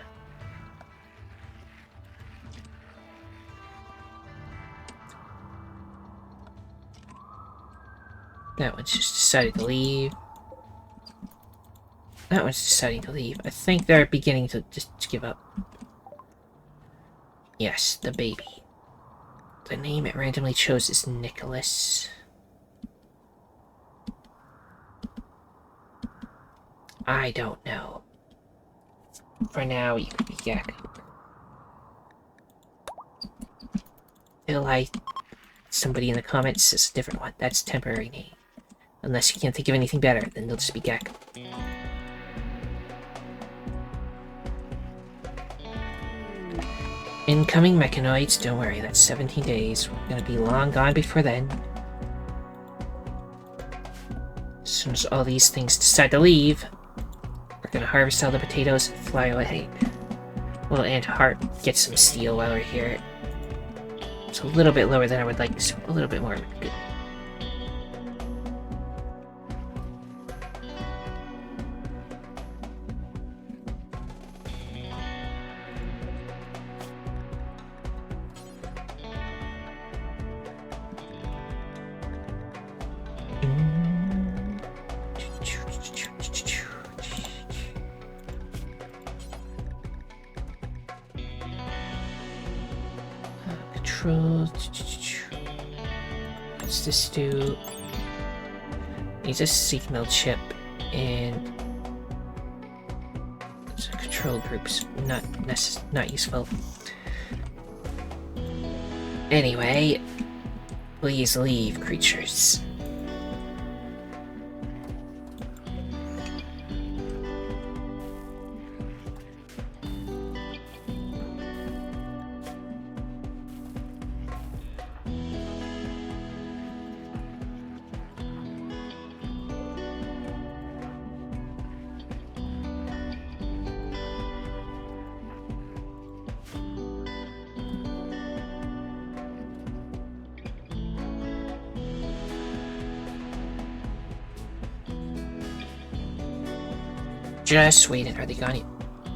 [SPEAKER 1] That one's just decided to leave. That one's deciding to leave. I think they're beginning to just give up. Yes, the baby. The name it randomly chose is Nicholas. I don't know. For now, you can be Gecko. Somebody in the comments says a different one. That's a temporary name. Unless you can't think of anything better, then they'll just be Gecko. Incoming mechanoids, don't worry, that's 17 days. We're gonna be long gone before then. As soon as all these things decide to leave, we're gonna harvest all the potatoes and fly away. Well, and get some steel while we're here. It's a little bit lower than I would like, so a little bit more would be good. What's this do? Needs a seek mill chip and some control groups. Not useful. Anyway, please leave, creatures. Just waiting. Are they gone yet?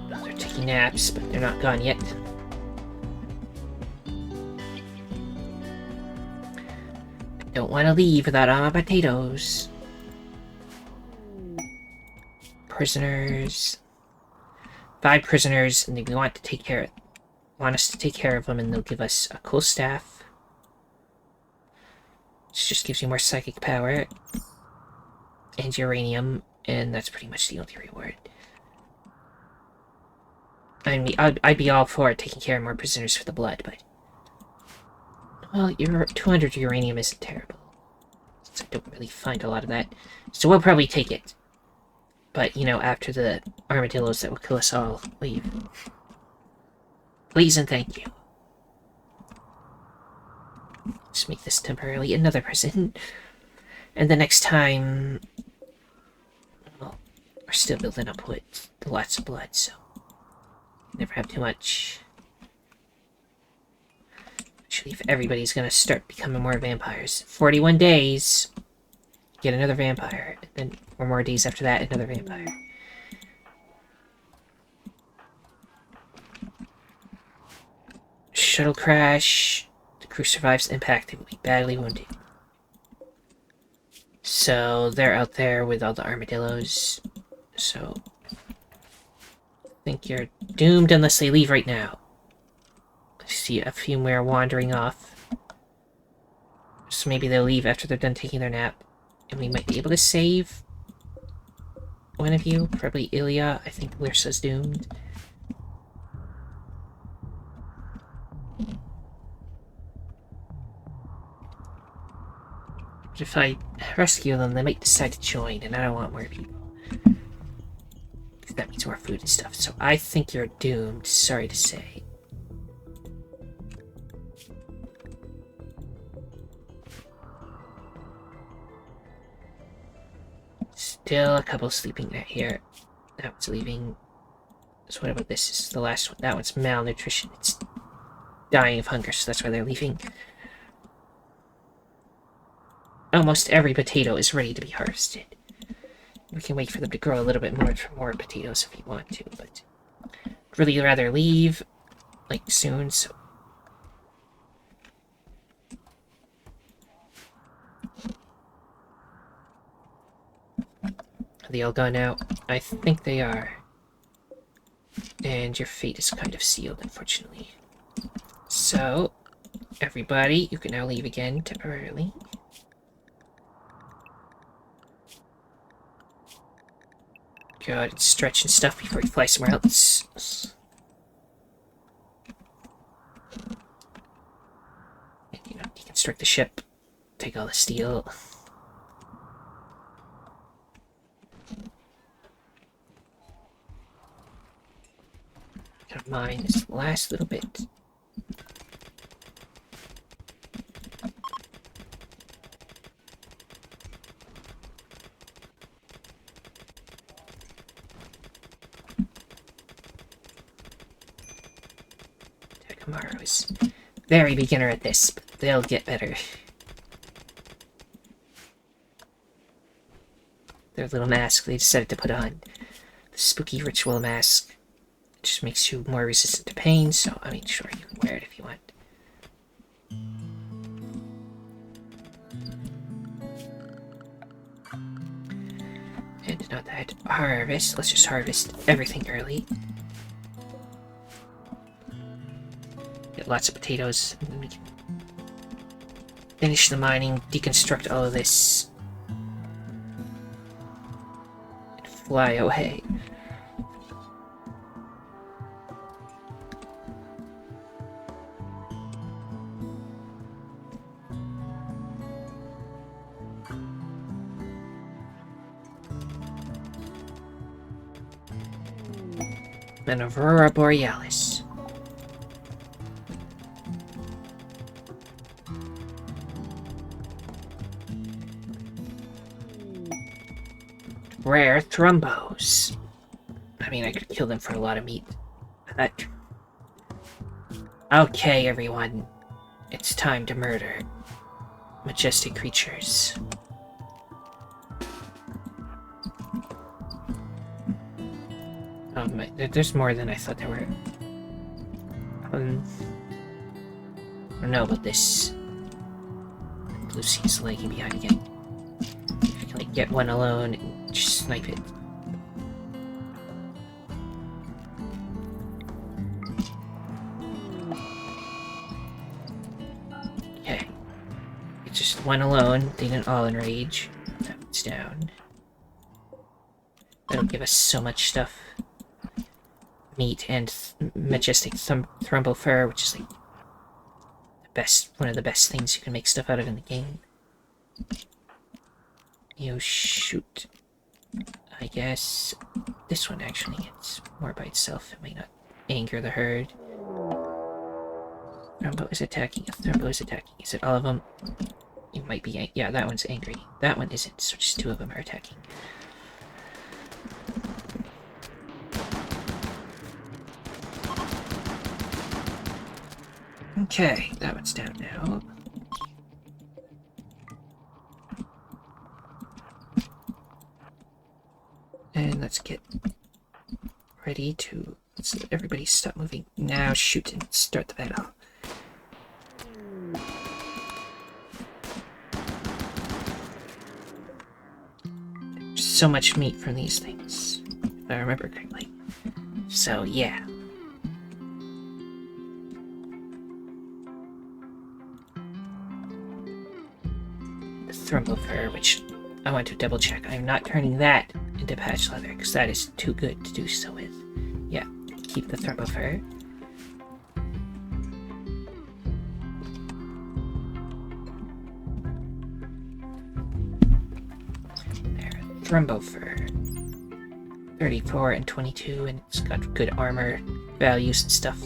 [SPEAKER 1] They're taking naps, but they're not gone yet. don't want to leave without all my potatoes. Prisoners. 5 prisoners, and they want us to take care of them, and they'll give us a cool staff. This just gives you more psychic power. And uranium, and that's pretty much the only reward. I mean, I'd be all for taking care of more prisoners for the blood, but... Well, your 200 uranium isn't terrible. Since I don't really find a lot of that. So we'll probably take it. But, you know, after the armadillos that will kill us all leave. Please and thank you. Just make this temporarily another prison. And the next time... Well, we're still building up with lots of blood, so... Never have too much. Actually, if everybody's gonna start becoming more vampires. 41 days. Get another vampire. And then 4 more days after that, another vampire. Shuttle crash. The crew survives impact. They will be badly wounded. So, they're out there with all the armadillos. So... I think you're doomed unless they leave right now. I see a few more wandering off. So maybe they'll leave after they're done taking their nap. And we might be able to save one of you. Probably Ilya. I think Lyrsa's doomed. But if I rescue them, they might decide to join, and I don't want more people. That means more food and stuff, so I think you're doomed, sorry to say. Still a couple sleeping right here. That one's leaving. So what about this? This is the last one. That one's malnutrition. It's dying of hunger, so that's why they're leaving. Almost every potato is ready to be harvested. We can wait for them to grow a little bit more for more potatoes if you want to, but I'd really rather leave, like, soon, so... Are they all gone now? I think they are. And your fate is kind of sealed, unfortunately. So, everybody, you can now leave again, temporarily. God, it's stretching stuff before we fly somewhere else. And, you know, deconstruct the ship. Take all the steel. Gotta mine this last little bit. Takamaru is very beginner at this, but they'll get better. Their little mask they decided to put on. The spooky ritual mask. It just makes you more resistant to pain, so I mean, sure, you can wear it if you want. And not that harvest. Let's just harvest everything early. Get lots of potatoes, and then we can finish the mining, deconstruct all of this, and fly away. An Aurora Borealis. Rare thrombos. I mean, I could kill them for a lot of meat. But... okay, everyone. It's time to murder majestic creatures. There's more than I thought there were. I don't know about this. Lucy's lagging behind again. If you can like get one alone and just snipe it. Okay. It's just one alone. They didn't all enrage. That one's down. That'll give us so much stuff. Meat and majestic Thrumbo fur, which is like one of the best things you can make stuff out of in the game. You shoot. I guess this one actually gets more by itself. It might not anger the herd. Thrumbo is attacking. Thrumbo is attacking. Is it all of them? It might be. Yeah, that one's angry. That one isn't. So just two of them are attacking. Okay, that one's down now. And let's get ready to... Let's let everybody stop moving. Now shoot and start the battle. There's so much meat from these things, if I remember correctly. So, yeah. Thrumbo fur, which I want to double check. I'm not turning that into patch leather because that is too good to do so with. Yeah, keep the Thrumbo fur. There, Thrumbo fur. 34 and 22, and it's got good armor values and stuff.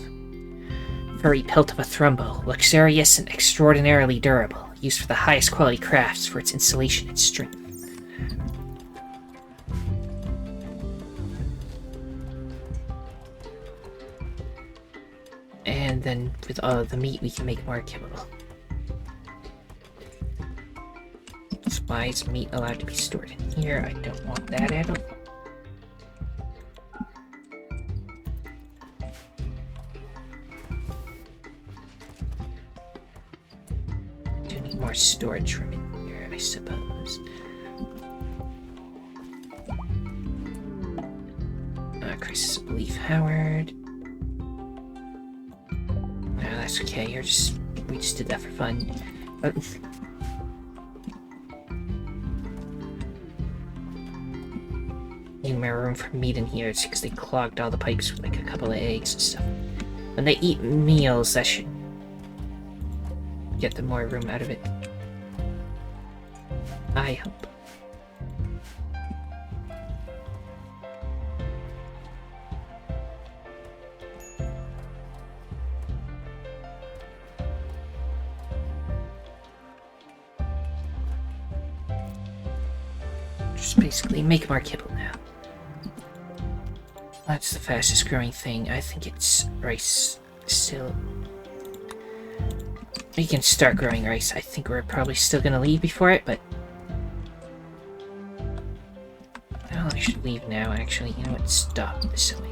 [SPEAKER 1] Furry pelt of a Thrumbo, luxurious and extraordinarily durable. Used for the highest quality crafts for its insulation and strength. And then with all of the meat we can make more kibble. So why is meat allowed to be stored in here? I don't want that at all. More storage room in here, I suppose. Crisis of Belief, Howard. No, that's okay. We just did that for fun. Need more room for meat in here. It's because they clogged all the pipes with like a couple of eggs and stuff. When they eat meals, that should get them more room out of it. I hope. Just basically make more kibble now. That's the fastest growing thing. I think it's rice still. We can start growing rice. I think we're probably still gonna leave before it, but well, I should leave now, actually. You know what? Stop silly.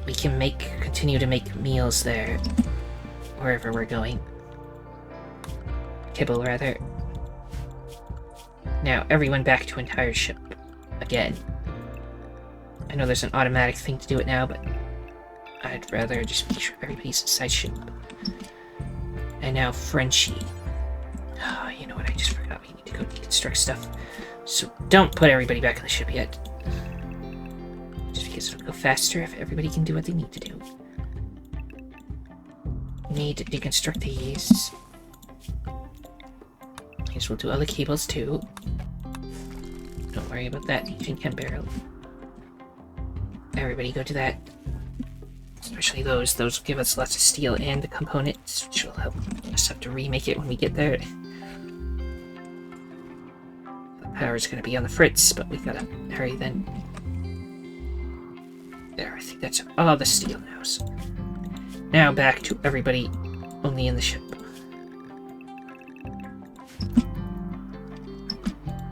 [SPEAKER 1] We can continue to make meals there, wherever we're going. Kibble, rather. Now, everyone back to entire ship. Again. I know there's an automatic thing to do it now, but I'd rather just make sure everybody's inside ship. And now Frenchie. Oh, you know what? I just forgot we need to go deconstruct stuff. So don't put everybody back in the ship yet. Just because it'll go faster if everybody can do what they need to do. Need to deconstruct these. Guess we'll do other cables too. Don't worry about that. Agent can barrel. Everybody go to that. Especially those. Those will give us lots of steel and the components, which will help us have to remake it when we get there. The power's gonna be on the fritz, but we gotta hurry then. There, I think that's all the steel now. So now back to everybody only in the ship.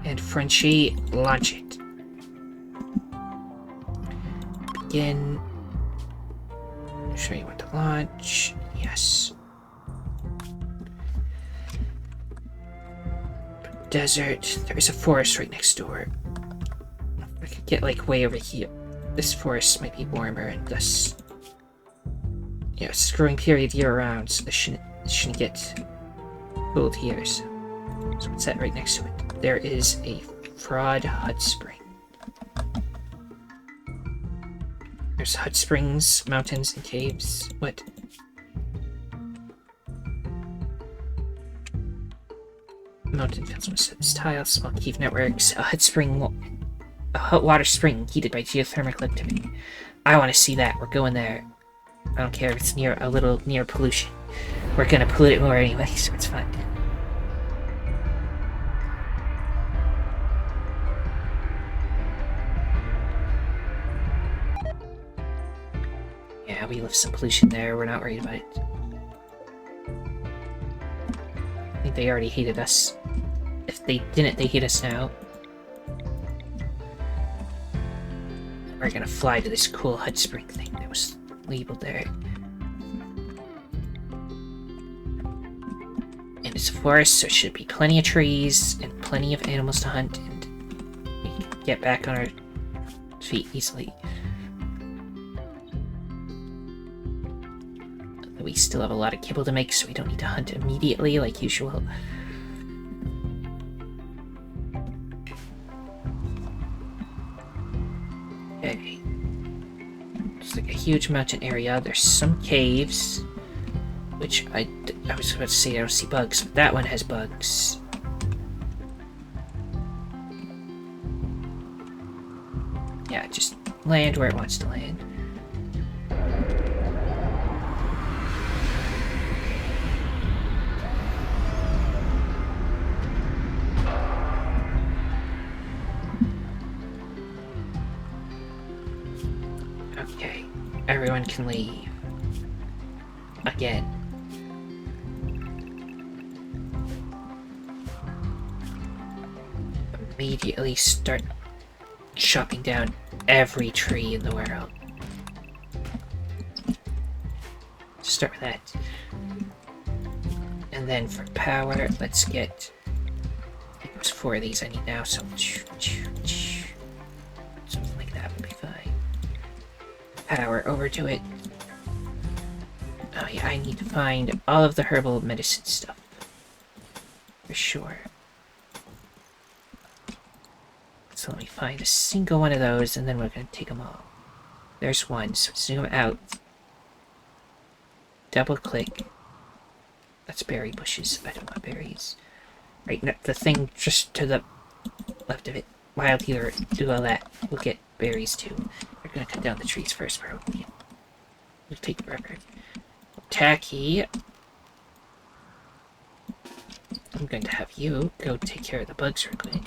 [SPEAKER 1] And Frenchie, launch it. Begin. Show you what to launch. Yes. desert. There's a forest right next door. I could get like way over here. This forest might be warmer and thus... Yeah, it's a growing period year-round, so this shouldn't get cold here, so what's that right next to it? There is a fraud hot spring. There's hot springs, mountains, and caves. What? Mountain fence tile, small cave networks, a hot water spring heated by geothermal activity. I want to see that. We're going there. I don't care if it's a little near pollution. We're gonna pollute it more anyway, so it's fine. Yeah, we left some pollution there. We're not worried about it. I think they already hated us. If they didn't, they hate us now. We're gonna fly to this cool hot spring thing that was labeled there. And it's a forest, so it should be plenty of trees and plenty of animals to hunt, and we can get back on our feet easily. We still have a lot of kibble to make, so we don't need to hunt immediately like usual. Okay. It's like a huge mountain area. There's some caves, which I was about to say I don't see bugs, but that one has bugs. Yeah, just land where it wants to land. Okay, everyone can leave. Again. Immediately start chopping down every tree in the world. Start with that. And then for power, let's get... I think there's 4 of these I need now, so... Something like that would be fine. Power over to it. Oh yeah, I need to find all of the herbal medicine stuff. For sure. So let me find a single one of those, and then we're gonna take them all. There's one, so zoom out. Double click. That's berry bushes. I don't want berries. Right, no, the thing just to the left of it. Wild healer, do all that. We'll get berries too. We're gonna cut down the trees first, probably. It'll take forever. Tacky. I'm going to have you go take care of the bugs real quick.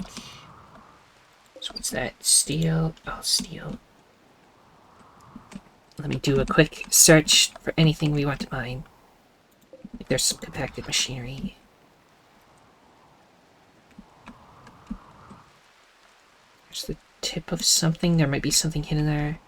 [SPEAKER 1] So what's that? Steel? Oh, steel. Let me do a quick search for anything we want to mine. Like there's some compacted machinery. There's the tip of something. There might be something hidden there.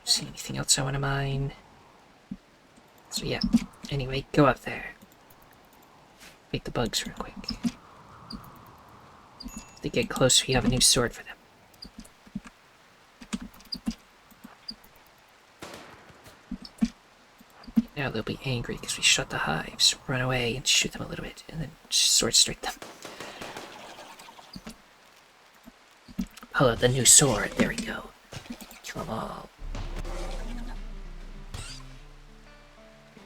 [SPEAKER 1] See anything else I want to mine? So yeah, anyway, go up there. Fight the bugs real quick. If they get close, we have a new sword for them. Now they'll be angry because we shut the hives. Run away and shoot them a little bit, and then sword strike them. Pull out the new sword. There we go. Kill them all.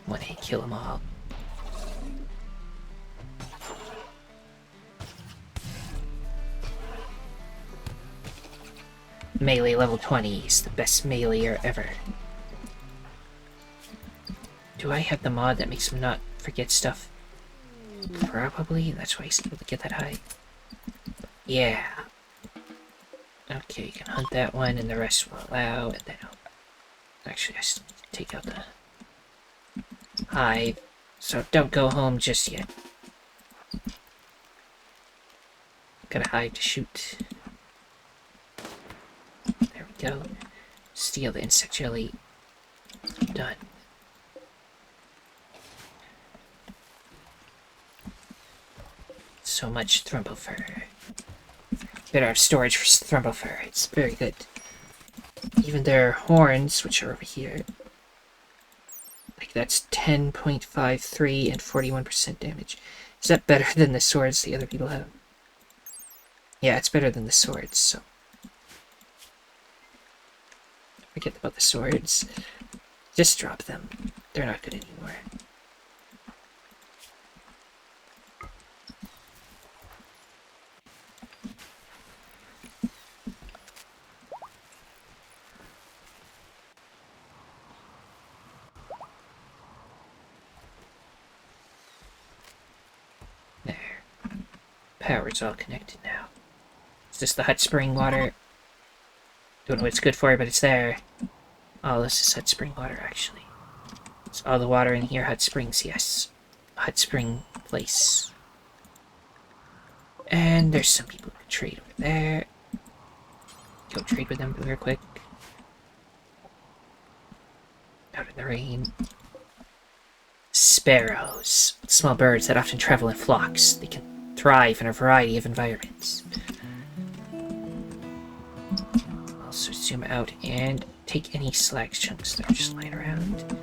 [SPEAKER 1] One hit, kill them all. Melee level 20 is the best meleeer ever. Do I have the mod that makes him not forget stuff? Probably, that's why he's able to get that high. Yeah. Okay, you can hunt that one and the rest will allow, and then actually I still need to take out the hive, so don't go home just yet. Got a hive to shoot. go. Steal the insect jelly. Done. So much thrumbo fur. Bit out of storage for thrumbo fur. It's very good. Even their horns, which are over here. Like that's 10.53 and 41% damage. Is that better than the swords the other people have? Yeah, it's better than the swords, so... Forget about the swords. Just drop them. They're not good anymore. There. Power's all connected now. Is this the hot spring water? Don't know what it's good for, but it's there. Oh, this is hot spring water, actually. It's all the water in here, hot springs, yes. Hot spring place. And there's some people who can trade over there. Go trade with them real quick. Out in the rain. Sparrows. Small birds that often travel in flocks. They can thrive in a variety of environments. Also zoom out and take any slag chunks that are just lying around.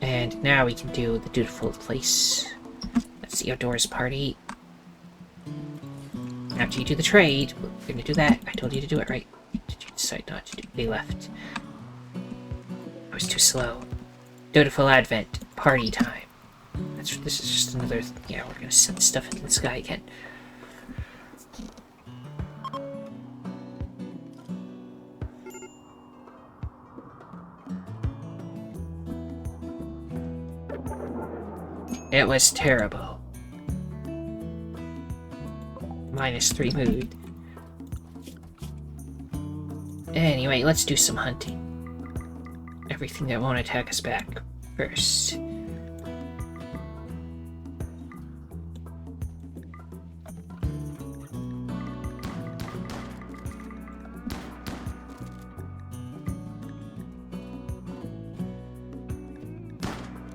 [SPEAKER 1] And now we can do the dutiful place. That's the outdoors party. After you do the trade, we're gonna do that. I told you to do it, right? Did you decide not to do it? They left. I was too slow. Dutiful Advent. Party time. This is just another... Yeah, we're gonna send stuff into the sky again. It was terrible. -3 mood. Anyway, let's do some hunting. Everything that won't attack us back first.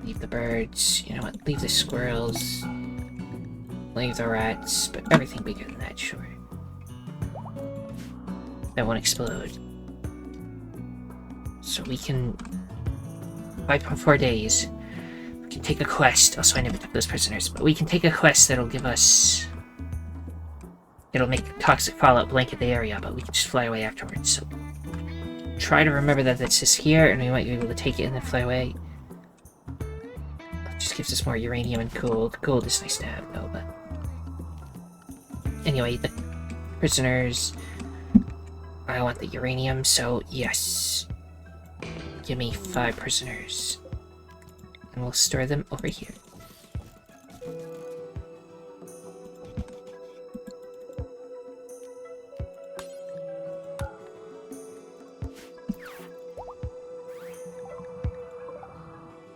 [SPEAKER 1] Leave the birds. You know what? Leave the squirrels. Leave the rats, but everything bigger than that, sure. That won't explode. So we can... 5.4 days. We can take a quest. Also, I never took those prisoners, but we can take a quest that'll give us... It'll make toxic fallout blanket the area, but we can just fly away afterwards, so... Try to remember that this is here, and we might be able to take it and then fly away. It just gives us more uranium and gold. Gold is nice to have, though, but... Anyway, the prisoners... I want the uranium, so yes. Give me 5 prisoners. And we'll store them over here.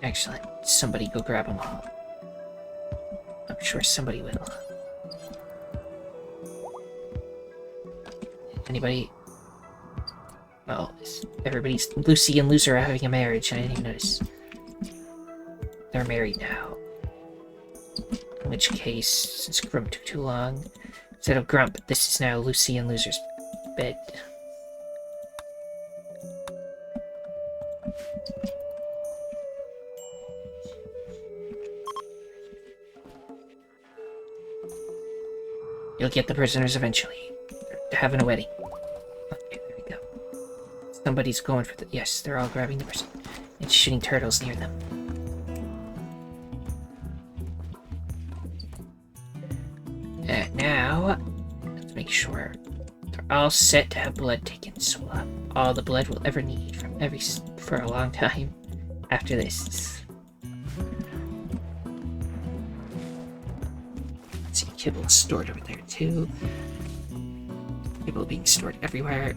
[SPEAKER 1] Excellent. Somebody go grab them all. I'm sure somebody will. Anybody? Oh, everybody's... Lucy and Loser are having a marriage, and I didn't even notice. They're married now. In which case, since Grump took too long, instead of Grump, this is now Lucy and Loser's bed. You'll get the prisoners eventually. They're having a wedding. Okay, there we go. Somebody's going for the... Yes, they're all grabbing the person and shooting turtles near them. And now, let's make sure they're all set to have blood taken, so we'll have all the blood we'll ever need from for a long time after this. Let's see, kibble stored over there too. Kibble being stored everywhere.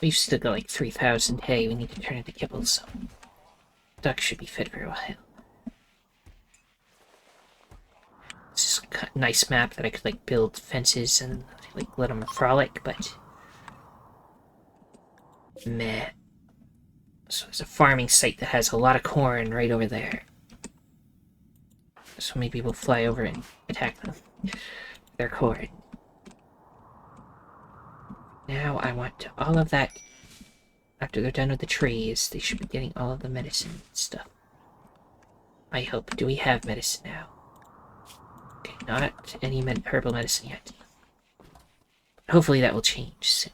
[SPEAKER 1] We've still got like 3,000 hay we need to turn into kibble, so duck should be fed for a while. This is a nice map that I could like build fences and like let them frolic, but meh. So there's a farming site that has a lot of corn right over there. So maybe we'll fly over and attack them. Their corn. Now I want all of that. After they're done with the trees, they should be getting all of the medicine stuff. I hope. Do we have medicine now? Okay, not any herbal medicine yet. Hopefully that will change soon.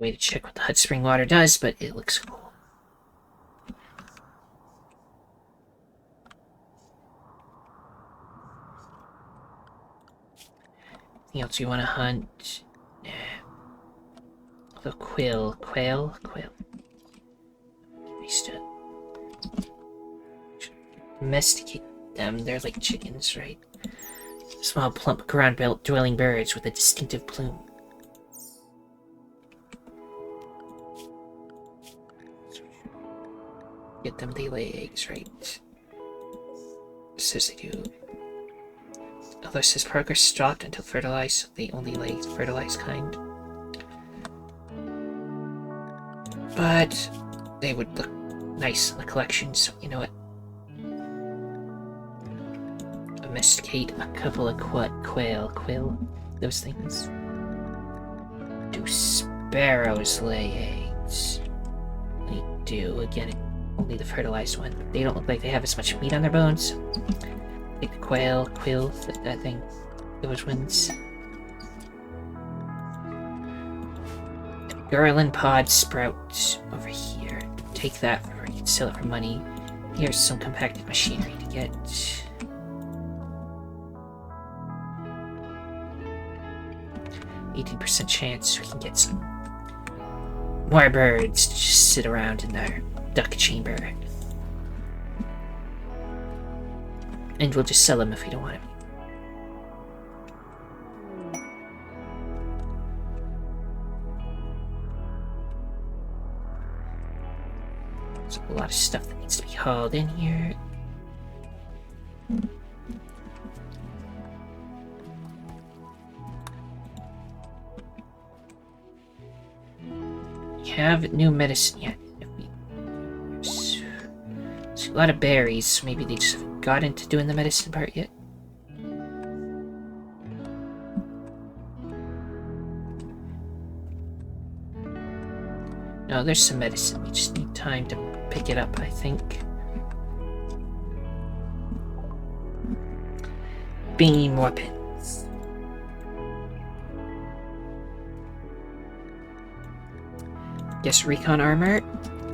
[SPEAKER 1] Way to check what the hot spring water does, but it looks cool. Anything else you want to hunt? Nah. The quail. We should domesticate them. They're like chickens, right? Small, plump, ground-dwelling birds with a distinctive plume. Get them, they lay eggs, right? It says they do. Although it says progress stopped until fertilized, so they only lay fertilized kind. But they would look nice in the collection, so you know what? Domesticate a couple of quail, those things. Do sparrows lay eggs? They do, again, only the fertilized one. They don't look like they have as much meat on their bones. Take the quail, that thing, those ones. Garland pod sprout over here. Take that, or you can sell it for money. Here's some compacted machinery to get. 18% chance we can get some more birds to just sit around in their duck chamber. And we'll just sell them if we don't want them. There's a lot of stuff that needs to be hauled in here. Have new medicine yet. There's a lot of berries, so maybe they just haven't got into doing the medicine part yet. No, there's some medicine. We just need time to pick it up, I think. Beam weapons. Guess recon armor,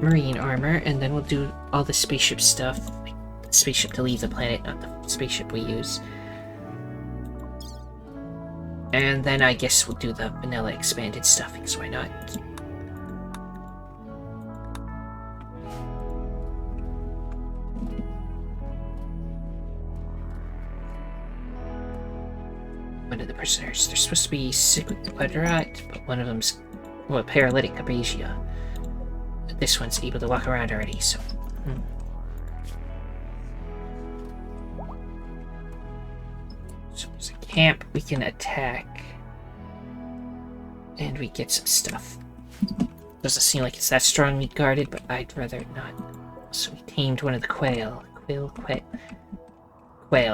[SPEAKER 1] marine armor, and then we'll do all the spaceship stuff. Like the spaceship to leave the planet, not the spaceship we use. And then I guess we'll do the vanilla expanded stuff, because why not? One of the prisoners. They're supposed to be sick with blood rot, but one of them's, well, paralytic aprasia. This one's able to walk around already, so... So there's a camp we can attack. And we get some stuff. Doesn't seem like it's that strongly guarded, but I'd rather not. So we tamed one of the quail. Quail,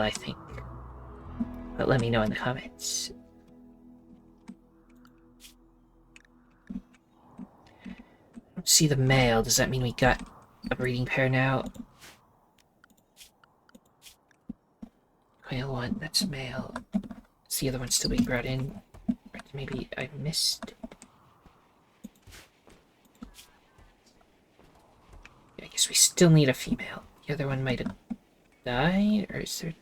[SPEAKER 1] I think. But let me know in the comments. See the male. Does that mean we got a breeding pair now? Quail 1, that's male. Is the other one still being brought in? Or maybe I missed? Yeah, I guess we still need a female. The other one might have died, or is there...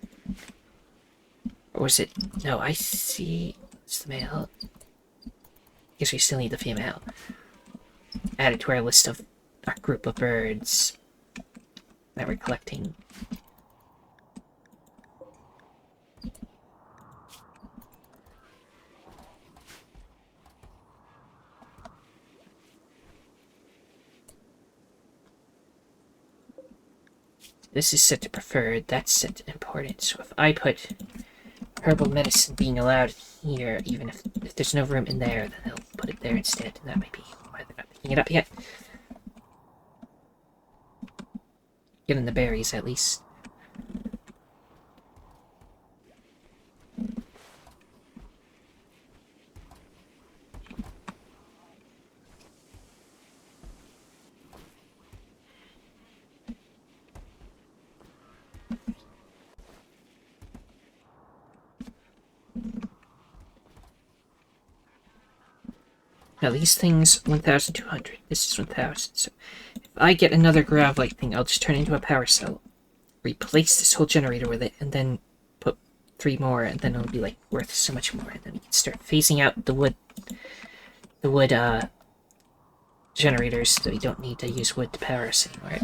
[SPEAKER 1] Or was it... No, I see... It's the male. I guess we still need the female. Added to our list of our group of birds that we're collecting. This is set to preferred, that's set to important. So if I put herbal medicine being allowed here, even if there's no room in there, then they'll put it there instead, and that might be why they're not picking it up yet. Getting the berries, at least. Now these things, 1,200. This is 1,000. So if I get another grav-like thing, I'll just turn it into a power cell, replace this whole generator with it, and then put 3 more, and then it'll be like worth so much more. And then we can start phasing out the wood generators, so we don't need to use wood to power us anymore.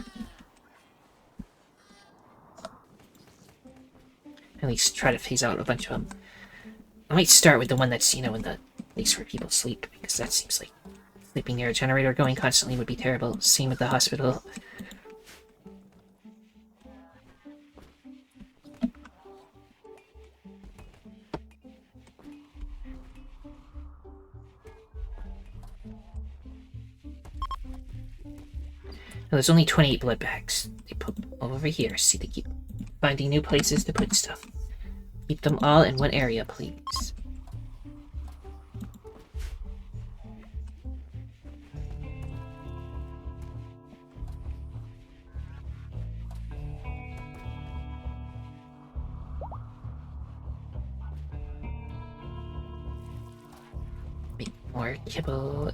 [SPEAKER 1] At least try to phase out a bunch of them. I might start with the one that's, you know, in the place where people sleep, because that seems like sleeping near a generator going constantly would be terrible. Same with the hospital. Now, there's only 28 blood bags. They put all over here. See, they keep finding new places to put stuff. Keep them all in one area, please. Make more kibble.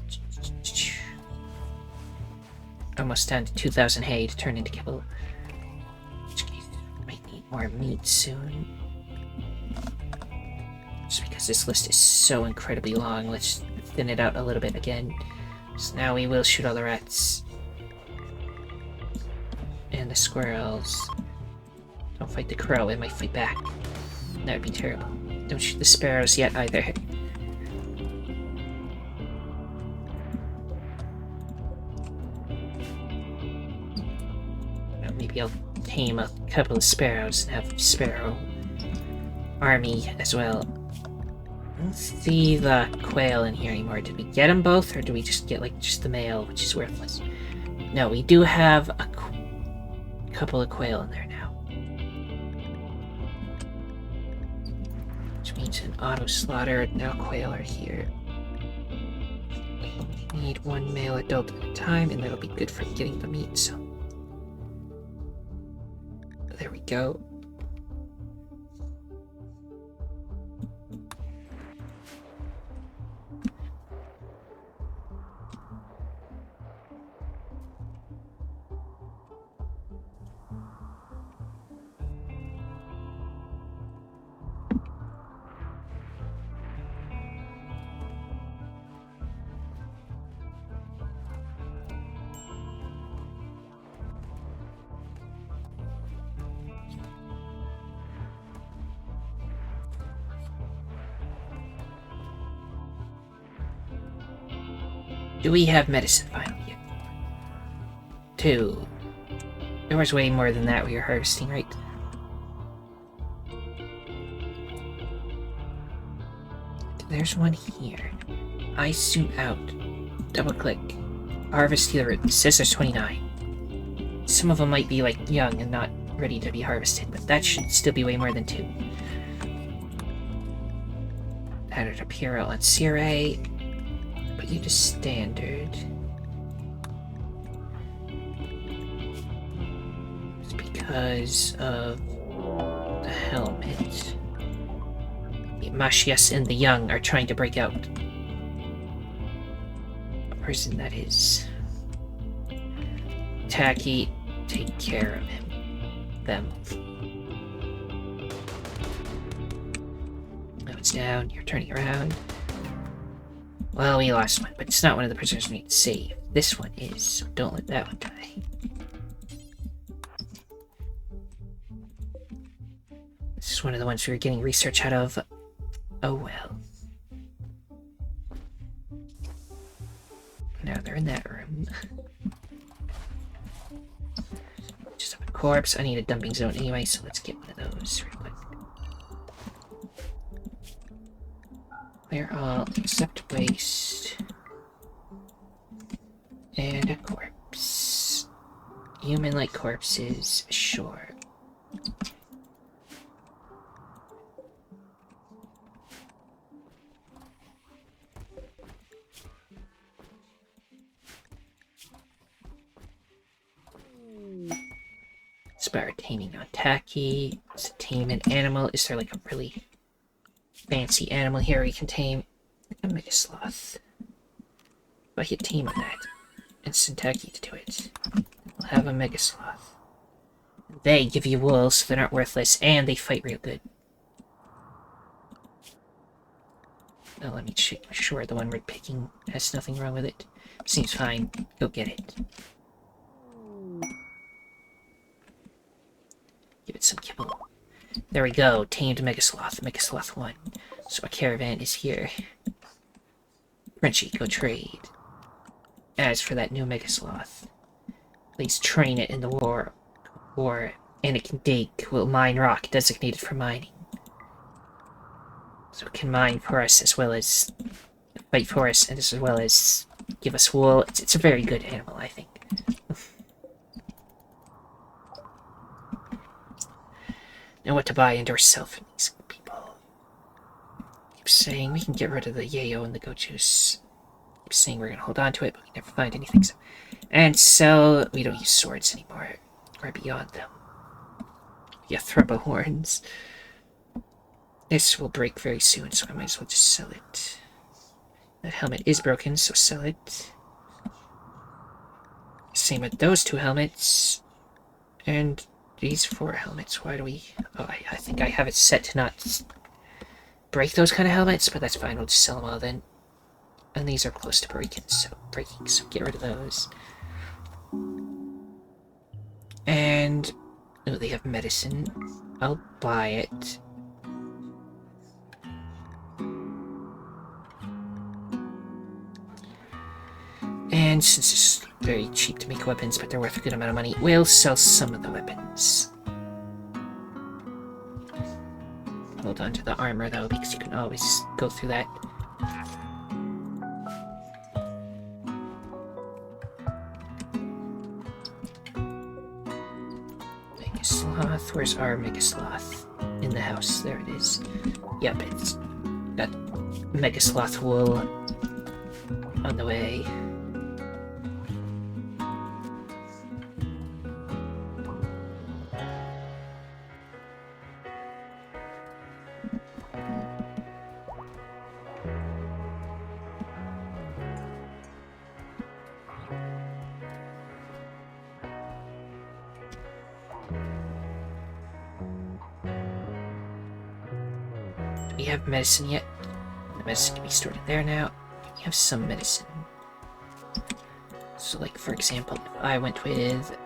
[SPEAKER 1] Almost down to 2,000 hay to turn into kibble. In which case, might need more meat soon. Just because this list is so incredibly long, let's thin it out a little bit again. So now we will shoot all the rats. And the squirrels. Don't fight the crow, it might fight back. That would be terrible. Don't shoot the sparrows yet either. Maybe I'll tame a couple of sparrows and have sparrow army as well. I don't see the quail in here anymore. Did we get them both, or do we just get like just the male, which is worthless? No, we do have a couple of quail in there now. Which means an auto slaughter. Now quail are here. We need 1 male adult at a time, and that'll be good for getting the meat, so. There we go. Do we have medicine finally yet? 2. There was way more than that we were harvesting, right? There's one here. Eye suit out. Double click. Harvest healer. It says there's 29. Some of them might be like young and not ready to be harvested, but that should still be way more than 2. Added a Puro on Sire. Put you to standard. It's because of the helmet. The Mashias and the young are trying to break out. A person that is. Tacky, take care of him. Them. Now it's down, you're turning around. Well, we lost one, but it's not one of the prisoners we need to save. This one is, so don't let that one die. This is one of the ones we were getting research out of. Oh well. Now they're in that room. Just have a corpse. I need a dumping zone anyway, so let's get one of those real quick. Clear all except waste. And a corpse. Human-like corpses, sure. Spire taming on tacky. It's a tame an animal. Is there like a really fancy animal here we can tame? A mega sloth. If I hit tame on that and send tacky to do it, we'll have a mega sloth. They give you wool, so they're not worthless, and they fight real good. Now let me make sure the one we're picking has nothing wrong with it. Seems fine. Go get it. Give it some kibble. There we go. Tamed Megasloth. Megasloth 1. So a caravan is here. Frenchie, go trade. As for that new Megasloth, please train it in the war. And it can dig, will mine rock designated for mining. So it can mine for us as well as fight for us, and as well as give us wool. It's a very good animal, I think. Know what to buy and or sell from these people. Keep saying we can get rid of the yayo and the goat juice. Keep saying we're gonna hold on to it, but we never find anything. So. And sell. We don't use swords anymore. We're beyond them. Yeah, thrumbo horns. This will break very soon, so I might as well just sell it. That helmet is broken, so sell it. Same with those 2 helmets. And these 4 helmets. Why do we... Oh, I think I have it set to not break those kind of helmets, but that's fine. We'll just sell them all then. And these are close to breaking, so get rid of those. And... oh, they have medicine. I'll buy it. And since it's very cheap to make weapons, but they're worth a good amount of money, we'll sell some of the weapons. Hold on to the armor, though, because you can always go through that. Megasloth, where's our Megasloth? In the house, there it is. Yep, it's got Megasloth wool on the way. Do we have medicine yet? The medicine can be stored in there now. We have some medicine. So, like, for example, if I went with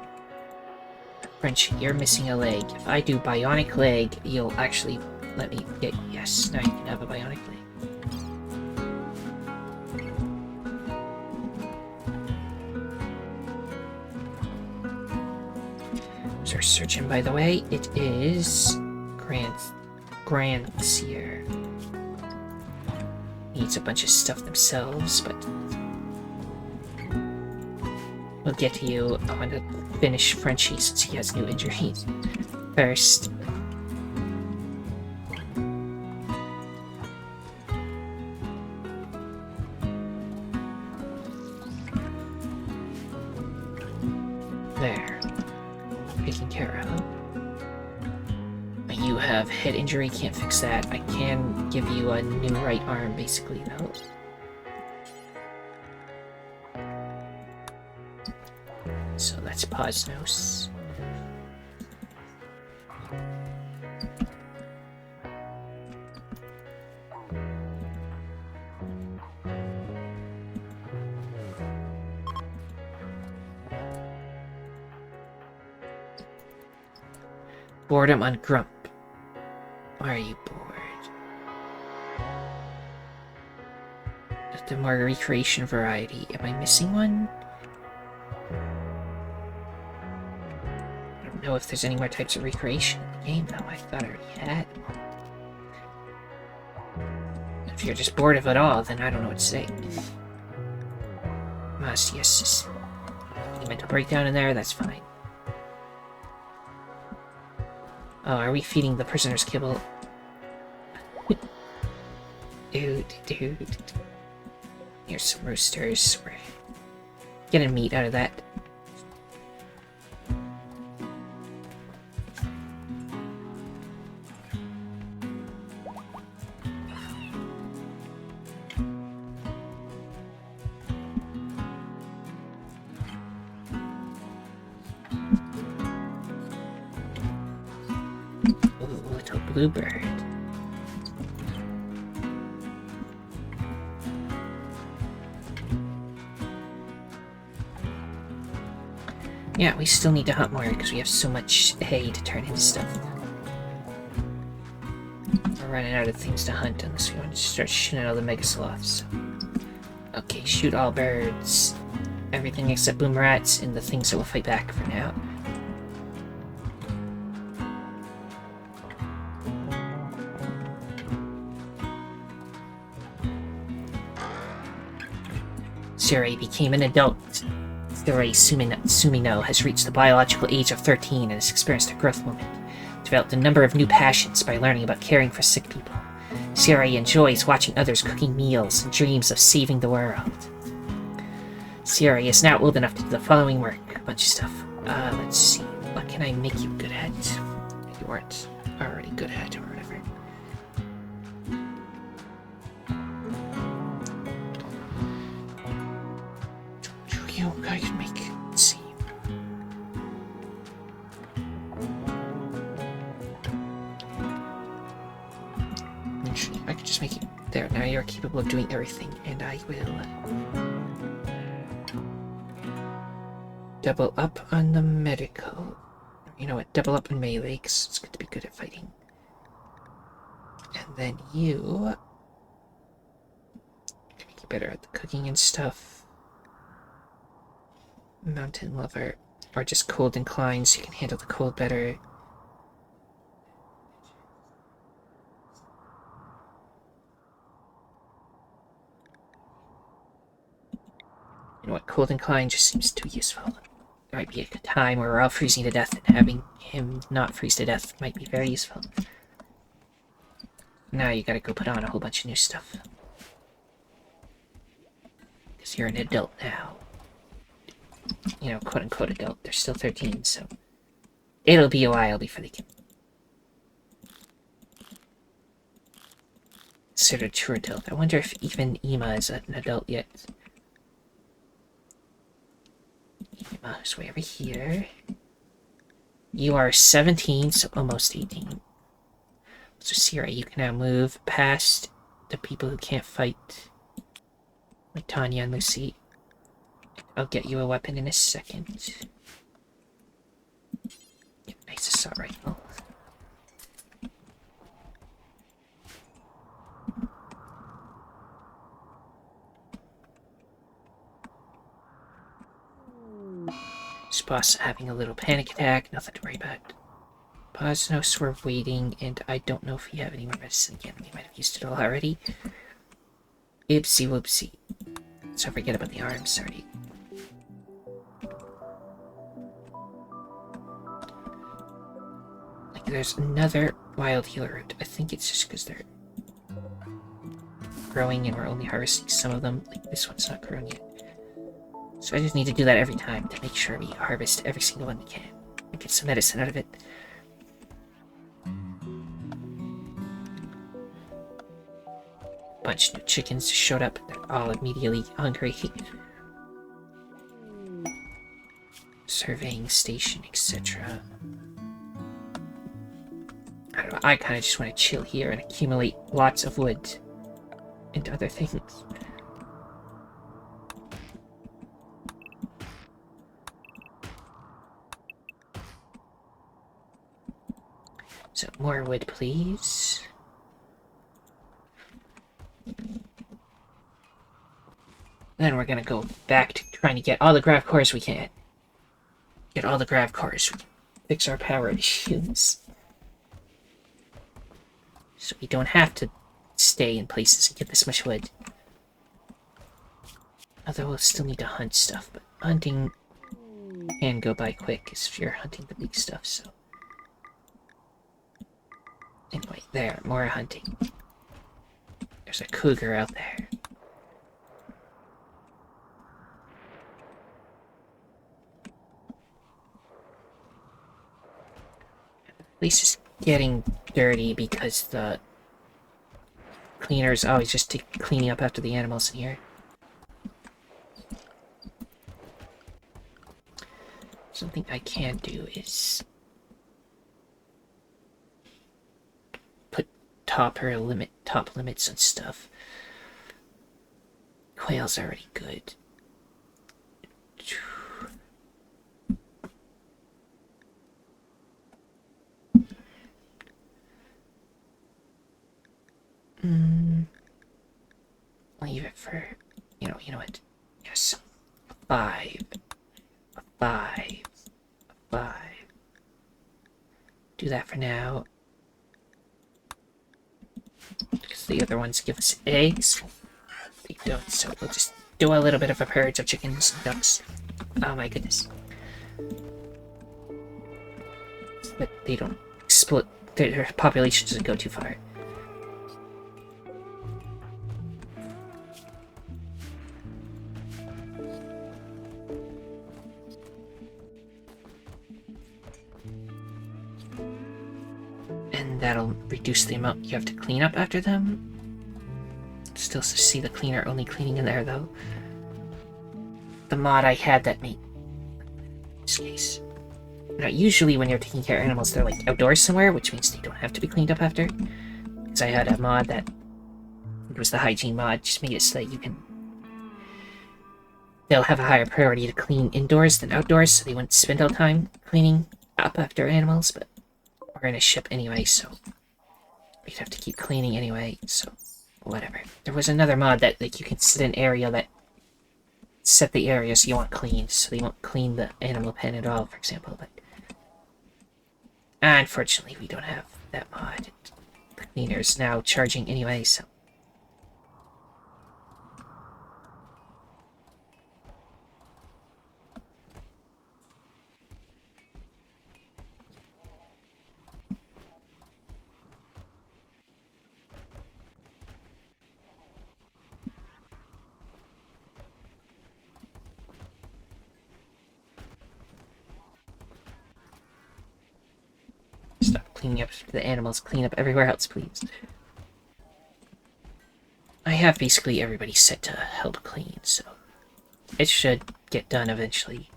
[SPEAKER 1] French, you're missing a leg. If I do bionic leg, you'll actually let me get... Yes, now you can have a bionic leg. So our surgeon, by the way, it is Grandseer. Needs a bunch of stuff themselves, but we'll get to you. I want to finish Frenchie since he has new injuries first. There. Taken care of. you have head injury, can't fix that. I can give you a new right arm, basically, though. So that's Posnos. Boredom on Grump. Why are you bored? The more recreation variety. Am I missing one? I don't know if there's any more types of recreation in the game, though. I thought I already had. If you're just bored of it all, then I don't know what to say. Yes. Mental breakdown in there, that's fine. Oh, are we feeding the prisoners kibble? Dude. Here's some roosters. We're getting meat out of that. Bluebird. Yeah, we still need to hunt more because we have so much hay to turn into stuff. We're running out of things to hunt unless we want to start shooting all the mega sloths. Okay, shoot all birds. Everything except boom rats and the things that will fight back for now. Siri became an adult. Siri Sumino has reached the biological age of 13 and has experienced a growth moment. Developed a number of new passions by learning about caring for sick people. Siri enjoys watching others cooking meals and dreams of saving the world. Siri is now old enough to do the following work. A bunch of stuff. Let's see. What can I make you good at? You weren't already good at or whatever. I can make it. Let's see. Actually, I could just make it there. Now you're capable of doing everything, and I will double up on the medical. You know what? Double up in melee, 'cause it's good to be good at fighting. And then you can make you better at the cooking and stuff. Mountain lover, or just cold inclined so you can handle the cold better. You know what, cold inclined just seems too useful. There might be a time where we're all freezing to death, and having him not freeze to death might be very useful. Now you gotta go put on a whole bunch of new stuff. Because you're an adult now. You know, quote-unquote adult. They're still 13, so it'll be a while before they can consider a true adult. I wonder if even Ema is an adult yet. Ema is way over here. You are 17, so almost 18. So Siri, you can now move past the people who can't fight, like Tanya and Lucy. I'll get you a weapon in a second. Nice assault rifle. This boss having a little panic attack, nothing to worry about. Posnos, we're waiting, and I don't know if we have any more medicine again. We might have used it all already. Oopsie whoopsie. So forget about the arms, sorry. There's another wild healer root. I think it's just because they're growing and we're only harvesting some of them. Like, this one's not grown yet. So I just need to do that every time to make sure we harvest every single one we can and get some medicine out of it. bunch of new chickens showed up. They're all immediately hungry. Surveying station, etc. I don't know, I kind of just want to chill here and accumulate lots of wood and other things. So, more wood, please. Then we're gonna go back to trying to get all the grav cores we can. Get all the grav cores. Fix our power issues. So we don't have to stay in places and get this much wood. Although we'll still need to hunt stuff, but hunting can go by quick if you're hunting the big stuff, so. Anyway, there, more hunting. There's a cougar out there. The place is getting dirty because the cleaners always just take cleaning up after the animals in here. Something I can do is put top limits on stuff. Quail's already good. Leave it for, you know what? Yes. 5. 5. 5. Do that for now. Because the other ones give us eggs. They don't, so we'll just do a little bit of a purge of chickens and ducks. Oh my goodness. But they don't split, their population doesn't go too far. That'll reduce the amount you have to clean up after them. Still see the cleaner only cleaning in there, though. The mod I had that made... In this case. Now, usually when you're taking care of animals, they're like outdoors somewhere, which means they don't have to be cleaned up after. Because I had a mod that... It was the hygiene mod, just made it so that you can... They'll have a higher priority to clean indoors than outdoors, so they wouldn't spend all the time cleaning up after animals, but... We're in a ship anyway, so we'd have to keep cleaning anyway, so whatever. There was another mod that like you can set an area that set the areas you want cleaned, so they won't clean the animal pen at all, for example, but unfortunately we don't have that mod. The cleaner's now charging anyway, so stop cleaning up the animals, clean up everywhere else, please. I have basically everybody set to help clean, so it should get done eventually.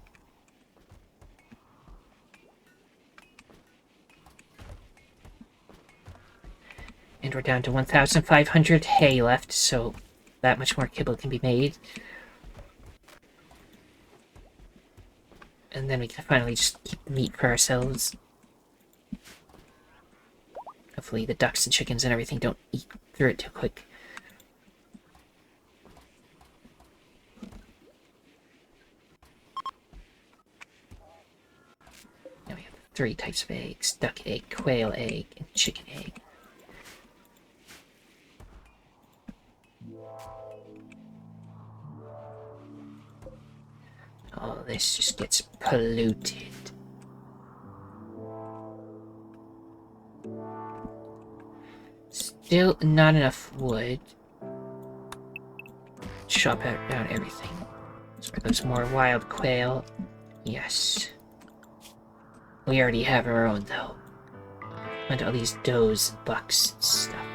[SPEAKER 1] And we're down to 1,500 hay left, so that much more kibble can be made. And then we can finally just keep the meat for ourselves. Hopefully the ducks and chickens and everything don't eat through it too quick. Now we have 3 types of eggs: duck egg, quail egg, and chicken egg. All this just gets polluted. Still not enough wood. Chop out down everything. So there's more wild quail. Yes. We already have our own, though. And all these does, bucks, and stuff.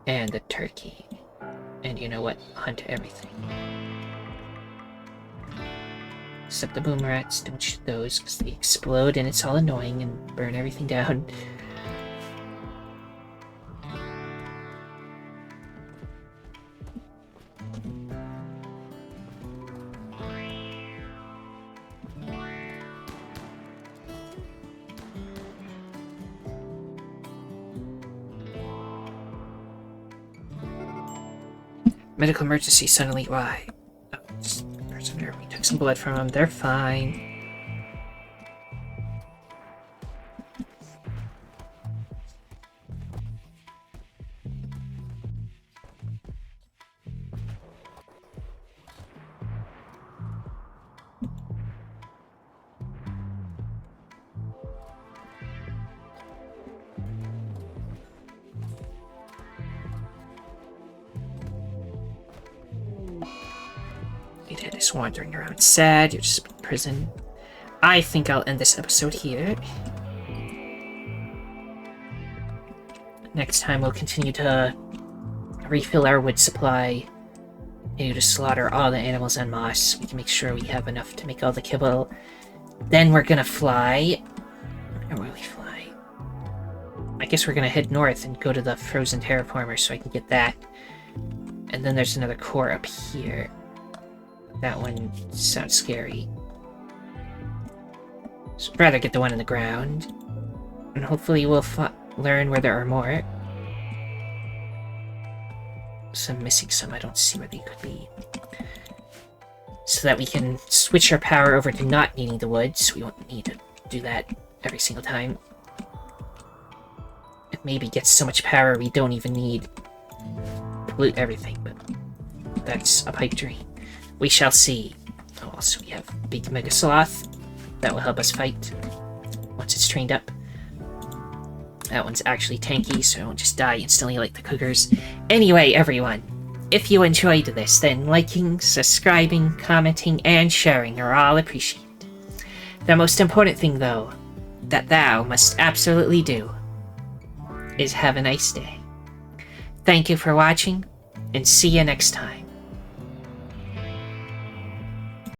[SPEAKER 1] And the turkey. And you know what? Hunt everything. Except the boom rats. Don't shoot those because they explode and it's all annoying and burn everything down. Medical emergency suddenly. Why? Oh, it's a prisoner. We took some blood from them. They're fine. Dad is wandering around sad. You're just in prison. I think I'll end this episode here. Next time we'll continue to refill our wood supply. Continue to slaughter all the animals en masse. We can make sure we have enough to make all the kibble. Then we're gonna fly. Where will we fly? I guess we're gonna head north and go to the frozen terraformer so I can get that. And then there's another core up here. That one sounds scary. So I'd rather get the one in the ground. And hopefully we'll learn where there are more. So I'm missing some. I don't see where they could be. So that we can switch our power over to not needing the woods. We won't need to do that every single time. And maybe get so much power we don't even need to loot everything, but that's a pipe dream. We shall see. Oh, also we have Big Mega Sloth. That will help us fight once it's trained up. That one's actually tanky, so I won't just die instantly like the cougars. Anyway, everyone, if you enjoyed this, then liking, subscribing, commenting, and sharing are all appreciated. The most important thing, though, that thou must absolutely do is have a nice day. Thank you for watching, and see you next time.